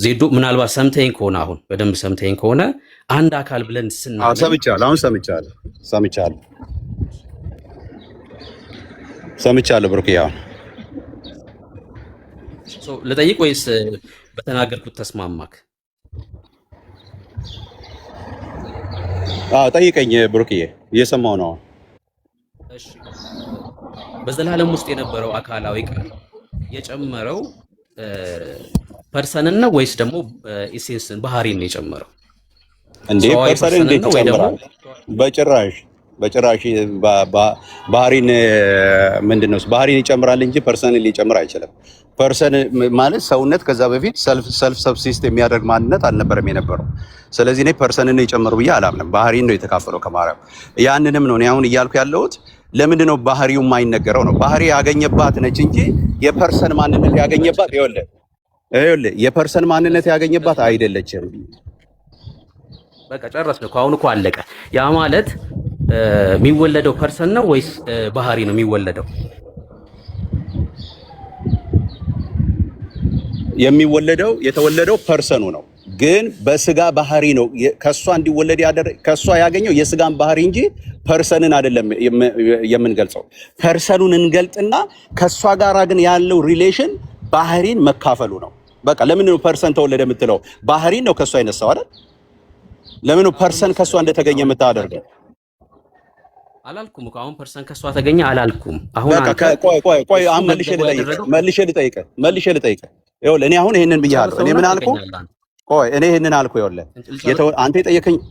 ዜዶ ምናልባት ሰምተኝ ከሆነ አሁን በደንብ ሰምተኝ ከሆነ አንድ አካል ብለን ስናምን ሰምቻለሁ ብሩክያ ልጠይቅ ወይስ በተናገርኩት ተስማማክ? ጠይቀኝ ብሩክዬ፣ እየሰማው ነው። እሺ በዘላለም ውስጥ የነበረው አካላዊ ቃል የጨመረው ፐርሰንን ነው ወይስ ደግሞ ኢሴንስን ባህሪን ነው የጨመረው? እንዴ ፐርሰንን እንዴት ይጨምራል? በጭራሽ ባህሪን ምንድነው? ባህሪን ይጨምራል እንጂ ፐርሰንን ሊጨምር አይችልም። ፐርሰን ማለት ሰውነት ከዛ በፊት ሰልፍ ሰብሲስት የሚያደርግ ማንነት አልነበረም የነበረው። ስለዚህ እኔ ፐርሰንን ነው የጨመሩ ብዬ አላምንም። ባህሪን ነው የተካፈለው ከማርያም። ያንንም ነው እኔ አሁን እያልኩ ያለሁት። ለምንድን ነው ባህሪው የማይነገረው ነው? ባህሪ ያገኘባት ነች እንጂ የፐርሰን ማንነት ያገኘባት ይኸውልህ የፐርሰን ማንነት ያገኘባት አይደለችም። በቃ ጨረስን እኮ አሁን እኮ አለቀ። ያ ማለት የሚወለደው ፐርሰን ነው ወይስ ባህሪ ነው የሚወለደው? የተወለደው ፐርሰኑ ነው፣ ግን በስጋ ባህሪ ነው ከሷ እንዲወለድ ከሷ ያገኘው የስጋን ባህሪ እንጂ ፐርሰንን አይደለም የምንገልጸው። ፐርሰኑን እንገልጥና ከሷ ጋር ግን ያለው ሪሌሽን ባህሪን መካፈሉ ነው። በቃ ለምን ነው ፐርሰን ተወለደ የምትለው? ባህሪን ነው ከሷ የነሳው አይደል? ለምን ነው ፐርሰን ከሷ እንደተገኘ የምታደርገው? አላልኩም እኮ አሁን ፐርሰን ከሷ ተገኘ አላልኩም። አሁን በቃ ቆይ መልሼ ልጠይቅህ። ይኸውልህ እኔ አሁን ይሄንን ብያለሁ። እኔ ምን አልኩ? እኔ ይሄንን አልኩ። ይኸውልህ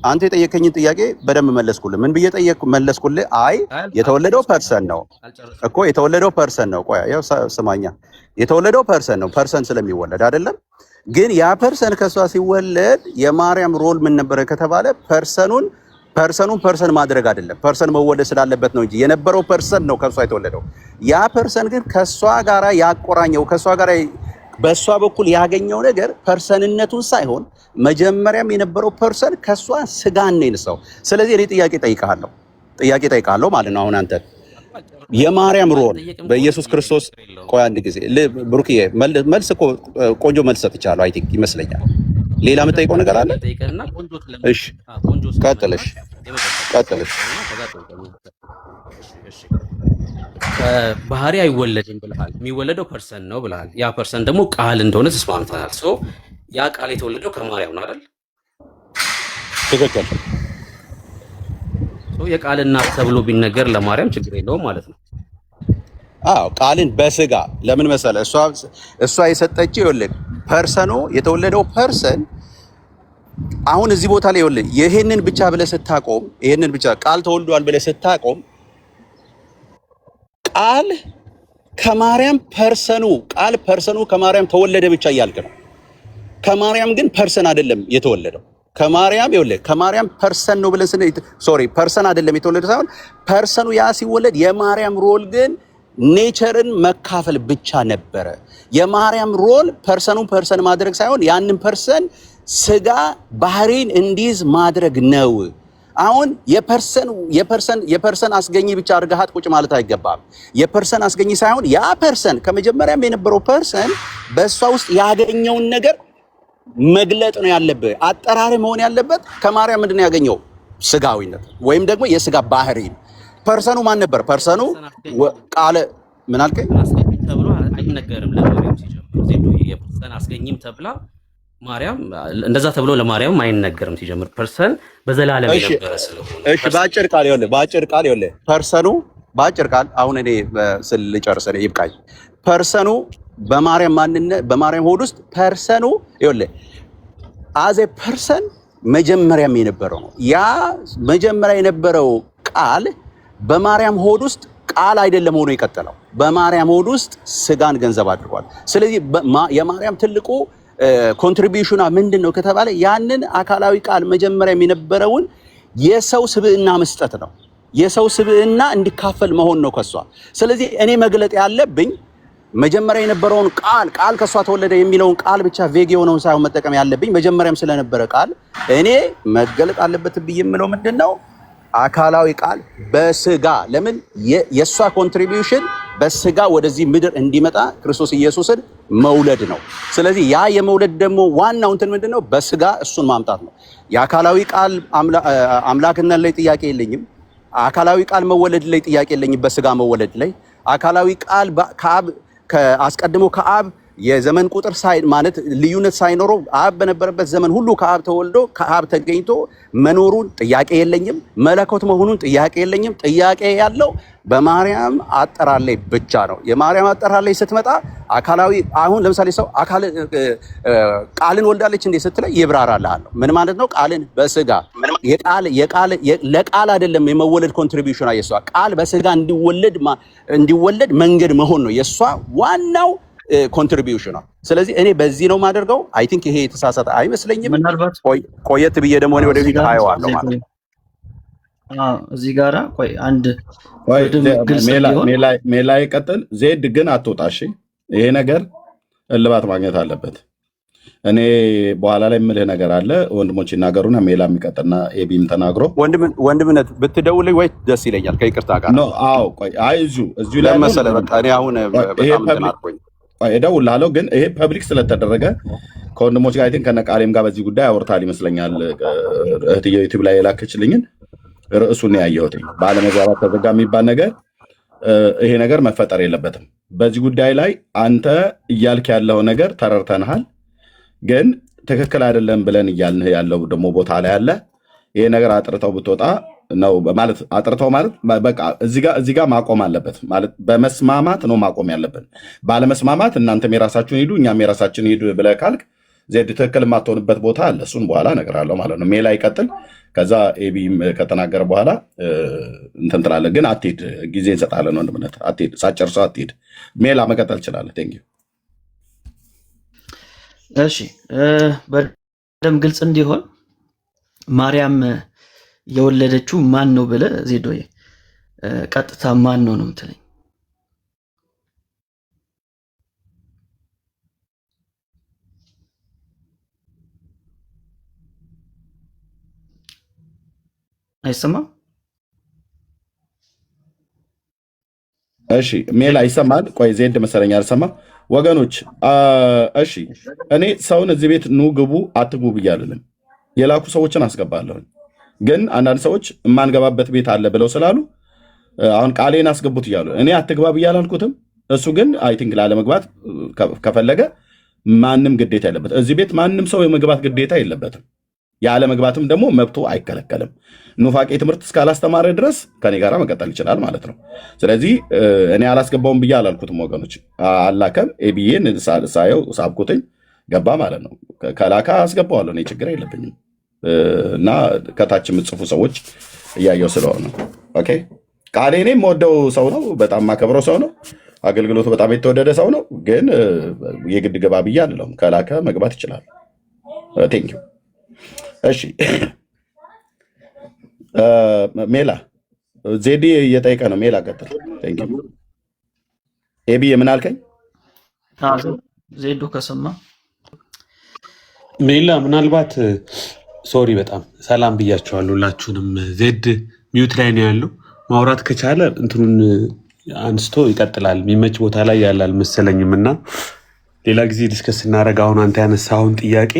አንተ የጠየከኝን ጥያቄ በደንብ መለስኩልህ። ምን ብዬ መለስኩልህ? አይ የተወለደው ፐርሰን ነው እኮ የተወለደው ፐርሰን ነው። ቆይ ያው ስማኛ፣ የተወለደው ፐርሰን ነው። ፐርሰን ስለሚወለድ አይደለም። ግን ያ ፐርሰን ከሷ ሲወለድ የማርያም ሮል ምን ነበረ ከተባለ ፐርሰኑን ፐርሰን ማድረግ አይደለም። ፐርሰን መወለድ ስላለበት ነው እንጂ የነበረው ፐርሰን ነው ከሷ የተወለደው። ያ ፐርሰን ግን ከሷ ጋራ ያቆራኘው ከሷ ጋራ በሷ በኩል ያገኘው ነገር ፐርሰንነቱን ሳይሆን መጀመሪያም የነበረው ፐርሰን ከሷ ስጋን ነው የነሳው። ስለዚህ እኔ ጥያቄ ጠይቃለሁ ማለት ነው። አሁን አንተ የማርያም ሮል በኢየሱስ ክርስቶስ ቆይ አንድ ጊዜ ብሩክዬ፣ መልስ እኮ ቆንጆ መልስ ሰጥቻለሁ። አይ ቲንክ ይመስለኛል። ሌላ የምጠይቀው ነገር አለ? እሺ ቀጥልሽ። ባህሪ አይወለድም ብለሃል። የሚወለደው ፐርሰን ነው ብለሃል። ያ ፐርሰን ደግሞ ቃል እንደሆነ ተስማምተናል። ያ ቃል የተወለደው ከማርያም ነው አይደል? ትክክል። የቃል እናት ተብሎ ቢነገር ለማርያም ችግር የለውም ማለት ነው። አዎ ቃልን በስጋ ለምን መሰለ እሷ የሰጠችው ይኸውልህ ፐርሰኑ የተወለደው ፐርሰን አሁን እዚህ ቦታ ላይ ይኸውልህ ይሄንን ብቻ ብለህ ስታቆም ይሄንን ብቻ ቃል ተወልዷል ብለህ ስታቆም ቃል ፐርሰኑ ከማርያም ተወለደ ብቻ እያልክ ነው። ከማርያም ግን ፐርሰን አይደለም የተወለደው። ከማርያም ፐርሰን ነው ብለን ፐርሰን አይደለም የተወለደው ሳይሆን ፐርሰኑ ያ ሲወለድ የማርያም ሮል ግን ኔቸርን መካፈል ብቻ ነበረ። የማርያም ሮል ፐርሰን ማድረግ ሳይሆን ያንን ፐርሰን ስጋ ባህሪን እንዲይዝ ማድረግ ነው። አሁን የፐርሰን አስገኝ ብቻ አድርገሃት ቁጭ ማለት አይገባም። የፐርሰን አስገኝ ሳይሆን ያ ፐርሰን ከመጀመሪያም የነበረው ፐርሰን በእሷ ውስጥ ያገኘውን ነገር መግለጥ ነው ያለበት። አጠራር መሆን ያለበት ከማርያም ምንድን ነው ያገኘው? ስጋዊነት ወይም ደግሞ የስጋ ባህሪ። ፐርሰኑ ማን ነበር? ፐርሰኑ ቃለ ምን አልከኝ? አስገኝም ተብሎ አይነገርም ለማርያም ሲጀምር ዜዶ የፐርሰን አስገኝም ተብላ ማርያም እንደዛ ተብሎ ለማርያም አይነገርም ሲጀምር ፐርሰን በዘላለም የነበረ ስለሆነ። እሺ በአጭር ቃል ይኸውልህ ፐርሰኑ በአጭር ቃል አሁን እኔ ልጨርስ ይብቃኝ። ፐርሰኑ በማርያም ሆድ ውስጥ ፐርሰኑ ይኸውልህ አዘ ፐርሰን መጀመሪያም የነበረው ነው። ያ መጀመሪያ የነበረው ቃል በማርያም ሆድ ውስጥ ቃል አይደለም ሆኖ የቀጠለው በማርያም ሆድ ውስጥ ስጋን ገንዘብ አድርጓል። ስለዚህ የማርያም ትልቁ ኮንትሪቢዩሽኗ ምንድን ነው ከተባለ ያንን አካላዊ ቃል መጀመሪያም የነበረውን የሰው ስብዕና መስጠት ነው። የሰው ስብዕና እንዲካፈል መሆን ነው ከሷ። ስለዚህ እኔ መግለጥ ያለብኝ መጀመሪያ የነበረውን ቃል ከሷ ተወለደ የሚለውን ቃል ብቻ ቬግ የሆነውን ሳይሆን መጠቀም ያለብኝ መጀመሪያም ስለነበረ ቃል እኔ መገለጥ አለበት ብዬ የምለው ምንድነው አካላዊ ቃል በስጋ ለምን የሷ ኮንትሪቢዩሽን በስጋ ወደዚህ ምድር እንዲመጣ ክርስቶስ ኢየሱስን መውለድ ነው። ስለዚህ ያ የመውለድ ደግሞ ዋናው እንትን ምንድነው በስጋ እሱን ማምጣት ነው። የአካላዊ ቃል አምላክነት ላይ ጥያቄ የለኝም። አካላዊ ቃል መወለድ ላይ ጥያቄ የለኝም። በስጋ መወለድ ላይ አካላዊ ቃል አስቀድሞ ከአብ የዘመን ቁጥር ማለት ልዩነት ሳይኖረው አብ በነበረበት ዘመን ሁሉ ከአብ ተወልዶ ከአብ ተገኝቶ መኖሩን ጥያቄ የለኝም። መለኮት መሆኑን ጥያቄ የለኝም። ጥያቄ ያለው በማርያም አጠራር ላይ ብቻ ነው። የማርያም አጠራር ላይ ስትመጣ አካላዊ አሁን ለምሳሌ ሰው ቃልን ወልዳለች እንዴ ስትለኝ ይብራራልሃል። ምን ማለት ነው? ቃልን በስጋ ለቃል አይደለም የመወለድ ኮንትሪቢዩሽን የሷ ቃል በስጋ እንዲወለድ መንገድ መሆን ነው የሷ ዋናው ኮንትሪቢዩሽን ነው። ስለዚህ እኔ በዚህ ነው የማደርገው። አይ ቲንክ ይሄ የተሳሳተ አይመስለኝም። ቆየት ብዬ ደግሞ እኔ ወደፊት አየዋለሁ ማለት ነው። እዚህ ጋራ ቆይ አንድ ሜላይ ቀጥል። ዜድ ግን አትወጣሽ። ይሄ ነገር እልባት ማግኘት አለበት። እኔ በኋላ ላይ የምልህ ነገር አለ። ወንድሞች ይናገሩና ሜላ የሚቀጥልና ኤቢም ተናግሮ ወንድምነት ብትደውልኝ ወይ ደስ ይለኛል ከይቅርታ ጋር ነው። አዎ ቆይ አይ እዚሁ ላይ መሰለህ በቃ እኔ አሁን በጣም ተናርኩኝ እደውልልሃለሁ። ግን ይሄ ፐብሊክ ስለተደረገ ከወንድሞች ጋር አይተን ከነቃሌም ጋር በዚህ ጉዳይ አውርታል ይመስለኛል። እህትዬው ዩቲዩብ ላይ የላከችልኝን ርዕሱን ያየሁት ባለመግባባት ተዘጋ የሚባል ነገር ይሄ ነገር መፈጠር የለበትም። በዚህ ጉዳይ ላይ አንተ እያልክ ያለው ነገር ተረድተንሃል፣ ግን ትክክል አይደለም ብለን እያልን ያለው ደግሞ ቦታ ላይ አለ። ይሄ ነገር አጥርተው ብትወጣ ነው ማለት አጥርተው ማለት በቃ እዚህ ጋር ማቆም አለበት ማለት በመስማማት ነው ማቆም ያለብን። ባለመስማማት እናንተም የራሳችሁን ሂዱ እኛም የራሳችን ሂዱ ብለህ ካልክ ዜድ ትክክል የማትሆንበት ቦታ አለ። እሱን በኋላ እነግርሃለሁ ማለት ነው። ሜላ ይቀጥል። ከዛ ኤቢም ከተናገረ በኋላ እንትን ትላለህ። ግን አትሄድ፣ ጊዜ እንሰጣለን ወንድምነት። አትሄድ፣ ሳትጨርሰው አትሄድ። ሜላ መቀጠል ትችላለህ። ቴንክ ዩ። እሺ፣ በደምብ ግልጽ እንዲሆን ማርያም የወለደችው ማን ነው ብለህ ዜዶዬ ቀጥታ ማን ነው የምትለኝ? አይሰማም? እሺ ሜላ ይሰማል? ቆይ ዜድ መሰለኝ አልሰማ። ወገኖች እሺ እኔ ሰውን እዚህ ቤት ኑ ግቡ አትግቡ ብያለሁ። የላኩ ሰዎችን አስገባለሁ። ግን አንዳንድ ሰዎች የማንገባበት ቤት አለ ብለው ስላሉ አሁን ቃሌን አስገቡት እያሉ እኔ አትግባ ብያላልኩትም። እሱ ግን አይ ቲንክ ላለመግባት ከፈለገ ማንም ግዴታ የለበት። እዚህ ቤት ማንም ሰው የመግባት ግዴታ የለበትም። ያለ መግባትም ደግሞ መብቶ አይከለከልም። ኑፋቄ ትምህርት እስካላስተማረ ድረስ ከኔ ጋር መቀጠል ይችላል ማለት ነው። ስለዚህ እኔ አላስገባውም ብዬ አላልኩትም ወገኖች። አላከም ኤቢዬን ሳየው ሳብኩትኝ ገባ ማለት ነው። ከላካ አስገባዋለሁ፣ እኔ ችግር የለብኝም። እና ከታች የምትጽፉ ሰዎች እያየው ስለሆነ ኦኬ። ቃሌ እኔ የምወደው ሰው ነው፣ በጣም ማከብረው ሰው ነው፣ አገልግሎቱ በጣም የተወደደ ሰው ነው። ግን የግድ ግባ ብዬ አልለውም። ከላከ መግባት ይችላል። ቴንክ ዩ። እሺ ሜላ ዜዲ እየጠየቀ ነው። ሜላ ቀጥል። ቴንክ ዩ። ኤቢ ምን አልከኝ? ዜዶ ከሰማ ሜላ ምናልባት ሶሪ፣ በጣም ሰላም ብያቸዋለሁ ሁላችሁንም። ዜድ ሚዩት ላይ ነው ያለው። ማውራት ከቻለ እንትኑን አንስቶ ይቀጥላል። የሚመች ቦታ ላይ ያለ አልመሰለኝም እና ሌላ ጊዜ ዲስከስ እናደርግ። አሁን አንተ ያነሳውን ጥያቄ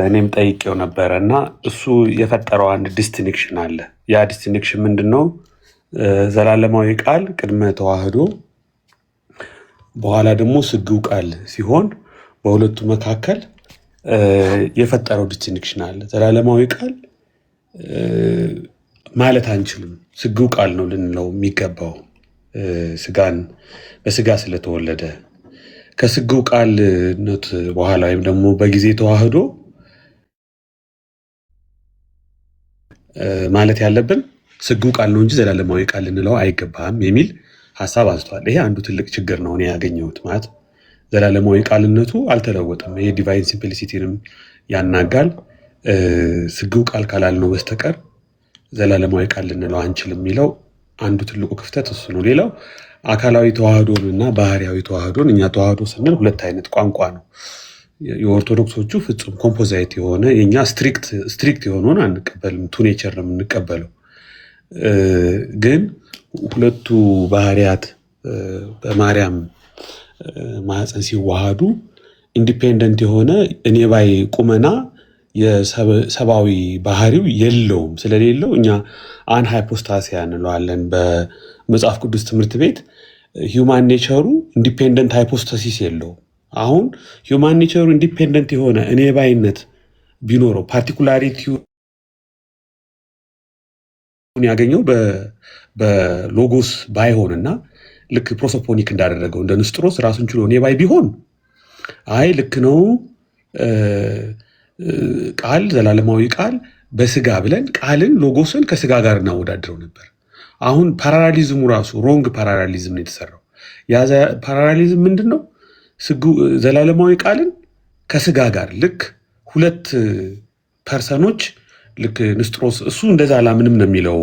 እኔም ጠይቄው ነበረ እና እሱ የፈጠረው አንድ ዲስቲንክሽን አለ። ያ ዲስቲንክሽን ምንድን ነው? ዘላለማዊ ቃል ቅድመ ተዋህዶ በኋላ ደግሞ ስግው ቃል ሲሆን በሁለቱ መካከል የፈጠረው ዲስቲንክሽን አለ። ዘላለማዊ ቃል ማለት አንችልም፣ ስግው ቃል ነው ልንለው የሚገባው ስጋን በስጋ ስለተወለደ። ከስግው ቃልነት በኋላ ወይም ደግሞ በጊዜ ተዋህዶ ማለት ያለብን ስግው ቃል ነው እንጂ ዘላለማዊ ቃል ልንለው አይገባም የሚል ሀሳብ አንስቷል። ይሄ አንዱ ትልቅ ችግር ነው እኔ ያገኘሁት። ማለት ዘላለማዊ ቃልነቱ አልተለወጠም። ይሄ ዲቫይን ሲምፕሊሲቲንም ያናጋል። ስግው ቃል ካላልነው በስተቀር ዘላለማዊ ቃል ልንለው አንችልም የሚለው አንዱ ትልቁ ክፍተት እሱ ነው። ሌላው አካላዊ ተዋህዶን እና ባህሪያዊ ተዋህዶን፣ እኛ ተዋህዶ ስንል ሁለት አይነት ቋንቋ ነው። የኦርቶዶክሶቹ ፍጹም ኮምፖዛይት የሆነ፣ የኛ ስትሪክት የሆነውን አንቀበልም፣ ቱ ኔቸር ነው የምንቀበለው። ግን ሁለቱ ባህሪያት በማርያም ማህፀን ሲዋሃዱ ኢንዲፔንደንት የሆነ እኔ ባይ ቁመና የሰብአዊ ባህሪው የለውም። ስለሌለው እኛ አን ሃይፖስታሲያ እንለዋለን በመጽሐፍ ቅዱስ ትምህርት ቤት። ሂውማን ኔቸሩ ኢንዲፔንደንት ሃይፖስታሲስ የለውም። አሁን ሂውማን ኔቸሩ ኢንዲፔንደንት የሆነ እኔ ባይነት ቢኖረው ፓርቲኩላሪቲውን ያገኘው በሎጎስ ባይሆንና ልክ ፕሮሶፖኒክ እንዳደረገው እንደ ንስጥሮስ ራሱን ችሎ እኔ ባይ ቢሆን አይ ልክ ነው ቃል ዘላለማዊ ቃል በስጋ ብለን ቃልን ሎጎስን ከስጋ ጋር እናወዳድረው ነበር። አሁን ፓራራሊዝሙ ራሱ ሮንግ ፓራራሊዝም ነው የተሰራው። ያ ፓራራሊዝም ምንድን ነው? ዘላለማዊ ቃልን ከስጋ ጋር ልክ ሁለት ፐርሰኖች ልክ ንስጥሮስ እሱ እንደዛ አላምንም ነው የሚለው።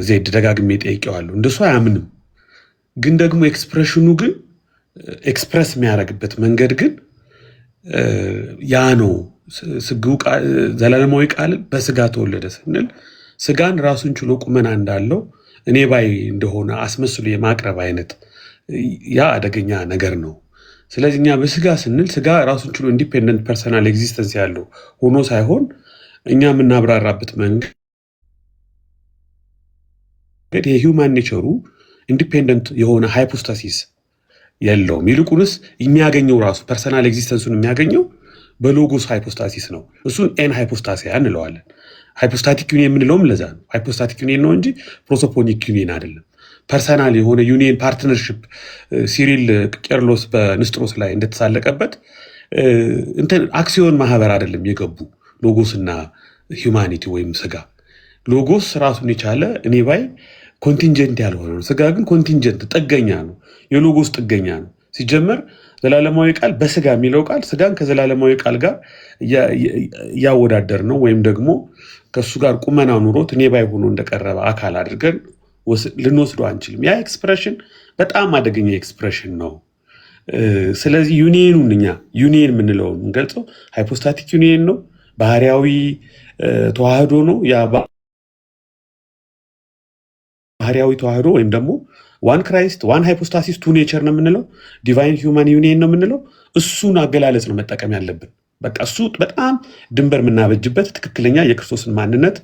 ዜድ ደጋግሜ ጠይቄዋለሁ፣ እንደሱ አያምንም። ግን ደግሞ ኤክስፕሬሽኑ ግን ኤክስፕረስ የሚያደርግበት መንገድ ግን ያ ነው። ዘላለማዊ ቃልን በስጋ ተወለደ ስንል ስጋን ራሱን ችሎ ቁመና እንዳለው እኔ ባይ እንደሆነ አስመስሎ የማቅረብ አይነት ያ አደገኛ ነገር ነው። ስለዚህ እኛ በስጋ ስንል ስጋ ራሱን ችሎ ኢንዲፔንደንት ፐርሰናል ኤግዚስተንስ ያለው ሆኖ ሳይሆን እኛ የምናብራራበት መንገድ የሂውማን ኔቸሩ ኢንዲፔንደንት የሆነ ሃይፖስታሲስ የለውም። ይልቁንስ የሚያገኘው ራሱ ፐርሰናል ኤግዚስተንሱን የሚያገኘው በሎጎስ ሃይፖስታሲስ ነው። እሱን ኤን ሃይፖስታሲያ እንለዋለን። ሃይፖስታቲክ ዩኒየን የምንለውም ለዛ ነው። ሃይፖስታቲክ ዩኒየን ነው እንጂ ፕሮሶፖኒክ ዩኒየን አይደለም። ፐርሰናል የሆነ ዩኒየን ፓርትነርሽፕ ሲሪል ቄርሎስ በንስጥሮስ ላይ እንደተሳለቀበት እንትን አክሲዮን ማህበር አይደለም የገቡ ሎጎስና ሂውማኒቲ ወይም ስጋ። ሎጎስ ራሱን የቻለ እኔ ባይ ኮንቲንጀንት ያልሆነ ነው። ስጋ ግን ኮንቲንጀንት ጥገኛ ነው፣ የሎጎስ ጥገኛ ነው። ሲጀመር ዘላለማዊ ቃል በስጋ የሚለው ቃል ስጋን ከዘላለማዊ ቃል ጋር እያወዳደር ነው ወይም ደግሞ ከእሱ ጋር ቁመና ኑሮት እኔ ባይ ሆኖ እንደቀረበ አካል አድርገን ልንወስዶ አንችልም። ያ ኤክስፕሬሽን በጣም አደገኛ ኤክስፕሬሽን ነው። ስለዚህ ዩኒየኑን እኛ ዩኒየን የምንለው የምንገልጸው ሃይፖስታቲክ ዩኒየን ነው፣ ባህሪያዊ ተዋህዶ ነው። ያ ባህሪያዊ ተዋህዶ ወይም ደግሞ ዋን ክራይስት ዋን ሃይፖስታሲስ ቱ ኔቸር ነው የምንለው፣ ዲቫይን ሂውማን ዩኒየን ነው የምንለው። እሱን አገላለጽ ነው መጠቀም ያለብን። በቃ እሱ በጣም ድንበር የምናበጅበት ትክክለኛ የክርስቶስን ማንነት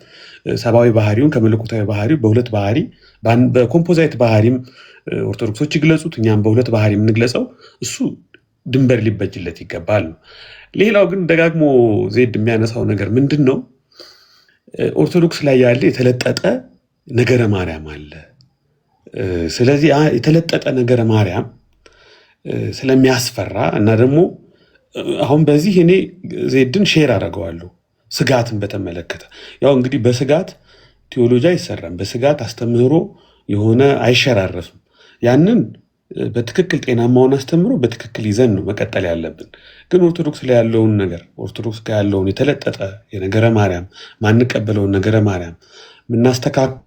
ሰብአዊ ባህሪውን ከመለኮታዊ ባህሪው በሁለት ባህሪ በኮምፖዛይት ባህሪም ኦርቶዶክሶች ይግለጹት፣ እኛም በሁለት ባህሪ የምንግለጸው እሱ ድንበር ሊበጅለት ይገባል ነው። ሌላው ግን ደጋግሞ ዜድ የሚያነሳው ነገር ምንድን ነው? ኦርቶዶክስ ላይ ያለ የተለጠጠ ነገረ ማርያም አለ። ስለዚህ የተለጠጠ ነገረ ማርያም ስለሚያስፈራ እና ደግሞ አሁን በዚህ እኔ ዜድን ሼር አደርገዋለሁ። ስጋትን በተመለከተ ያው እንግዲህ በስጋት ቴዎሎጂ አይሰራም፣ በስጋት አስተምህሮ የሆነ አይሸራረፍም። ያንን በትክክል ጤናማውን አስተምሮ በትክክል ይዘን ነው መቀጠል ያለብን። ግን ኦርቶዶክስ ላይ ያለውን ነገር ኦርቶዶክስ ጋር ያለውን የተለጠጠ የነገረ ማርያም ማንቀበለውን ነገረ ማርያም የምናስተካክለው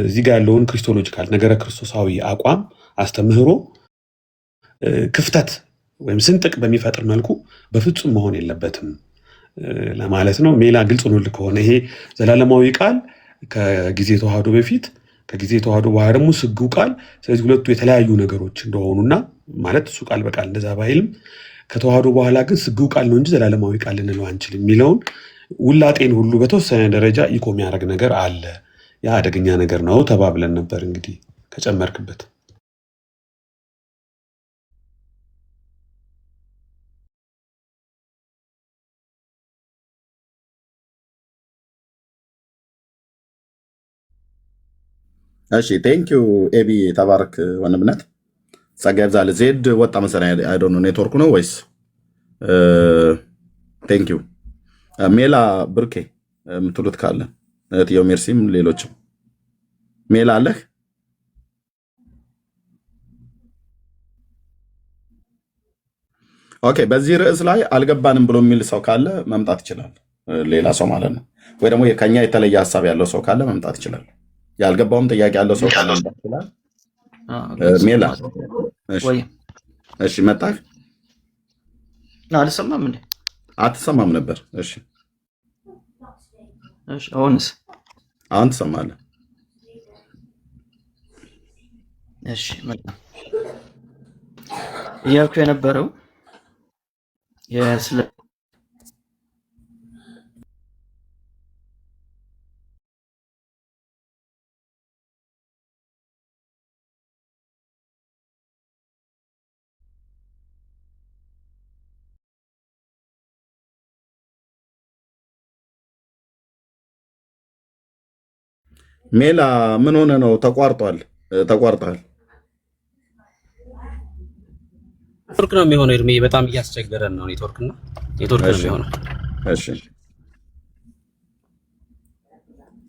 እዚህ ጋር ያለውን ክሪስቶሎጂካል ነገረ ክርስቶሳዊ አቋም አስተምህሮ ክፍተት ወይም ስንጥቅ በሚፈጥር መልኩ በፍጹም መሆን የለበትም ለማለት ነው። ሜላ ግልጽ ነው ከሆነ ይሄ ዘላለማዊ ቃል ከጊዜ ተዋህዶ በፊት ከጊዜ ተዋህዶ በኋላ ደግሞ ስግው ቃል፣ ስለዚህ ሁለቱ የተለያዩ ነገሮች እንደሆኑና ማለት እሱ ቃል በቃል እንደዛ ባይልም ከተዋህዶ በኋላ ግን ስግው ቃል ነው እንጂ ዘላለማዊ ቃል ልንለው አንችልም የሚለውን ውላጤን ሁሉ በተወሰነ ደረጃ ኢኮ የሚያደርግ ነገር አለ። ያ አደገኛ ነገር ነው ተባብለን ነበር። እንግዲህ ከጨመርክበት እሺ ቴንኪዩ ኤቢ ተባረክ ወንድምነት ጸጋ ይብዛል። ዜድ ወጣ መሰለኝ አይ ዶንት ኖ ኔትወርኩ ነው ወይስ ቴንኪዩ ሜላ ብርኬ የምትሉት ካለ እህትየው ሜርሲም ሌሎችም ሜላ አለህ? ኦኬ በዚህ ርዕስ ላይ አልገባንም ብሎ የሚል ሰው ካለ መምጣት ይችላል። ሌላ ሰው ማለት ነው። ወይ ደግሞ ከኛ የተለየ ሀሳብ ያለው ሰው ካለ መምጣት ይችላል። ያልገባውም ጥያቄ ያለው ሰው ካለ መምጣት ይችላል። ሜላ እሺ መጣህ? አልሰማም እንዴ? አትሰማም ነበር። እሺ አሁንስ? አሁን ትሰማለህ። እሺ መልካም። እያልኩ የነበረው ስለ ሜላ ምን ሆነ ነው? ተቋርጧል። ተቋርጧል። ኔትወርክ ነው የሚሆነው። እድሜ በጣም እያስቸገረን ነው። ኔትወርክ ነው የሚሆነው። እሺ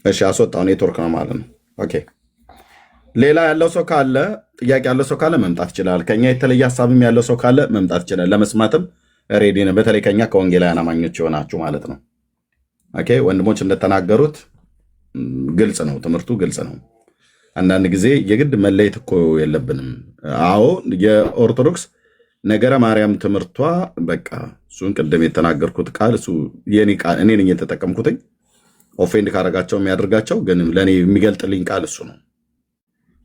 እሺ፣ አስወጣው። ኔትወርክ ነው ማለት ነው። ኦኬ። ሌላ ያለው ሰው ካለ ጥያቄ ያለው ሰው ካለ መምጣት ይችላል። ከኛ የተለየ ሀሳብም ያለው ሰው ካለ መምጣት ይችላል። ለመስማትም ሬዲ ነው። በተለይ ከኛ ከወንጌላውያን አማኞች የሆናችሁ ማለት ነው። ኦኬ። ወንድሞች እንደተናገሩት ግልጽ ነው፣ ትምህርቱ ግልጽ ነው። አንዳንድ ጊዜ የግድ መለየት እኮ የለብንም። አዎ የኦርቶዶክስ ነገረ ማርያም ትምህርቷ በቃ እሱን ቅድም የተናገርኩት ቃል እሱ የኔ ቃል እኔ ነኝ የተጠቀምኩትኝ። ኦፌንድ ካረጋቸው የሚያደርጋቸው ግን ለእኔ የሚገልጥልኝ ቃል እሱ ነው።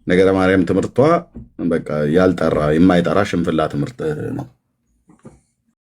ነገረ ማርያም ትምህርቷ በቃ ያልጠራ የማይጠራ ሽንፍላ ትምህርት ነው።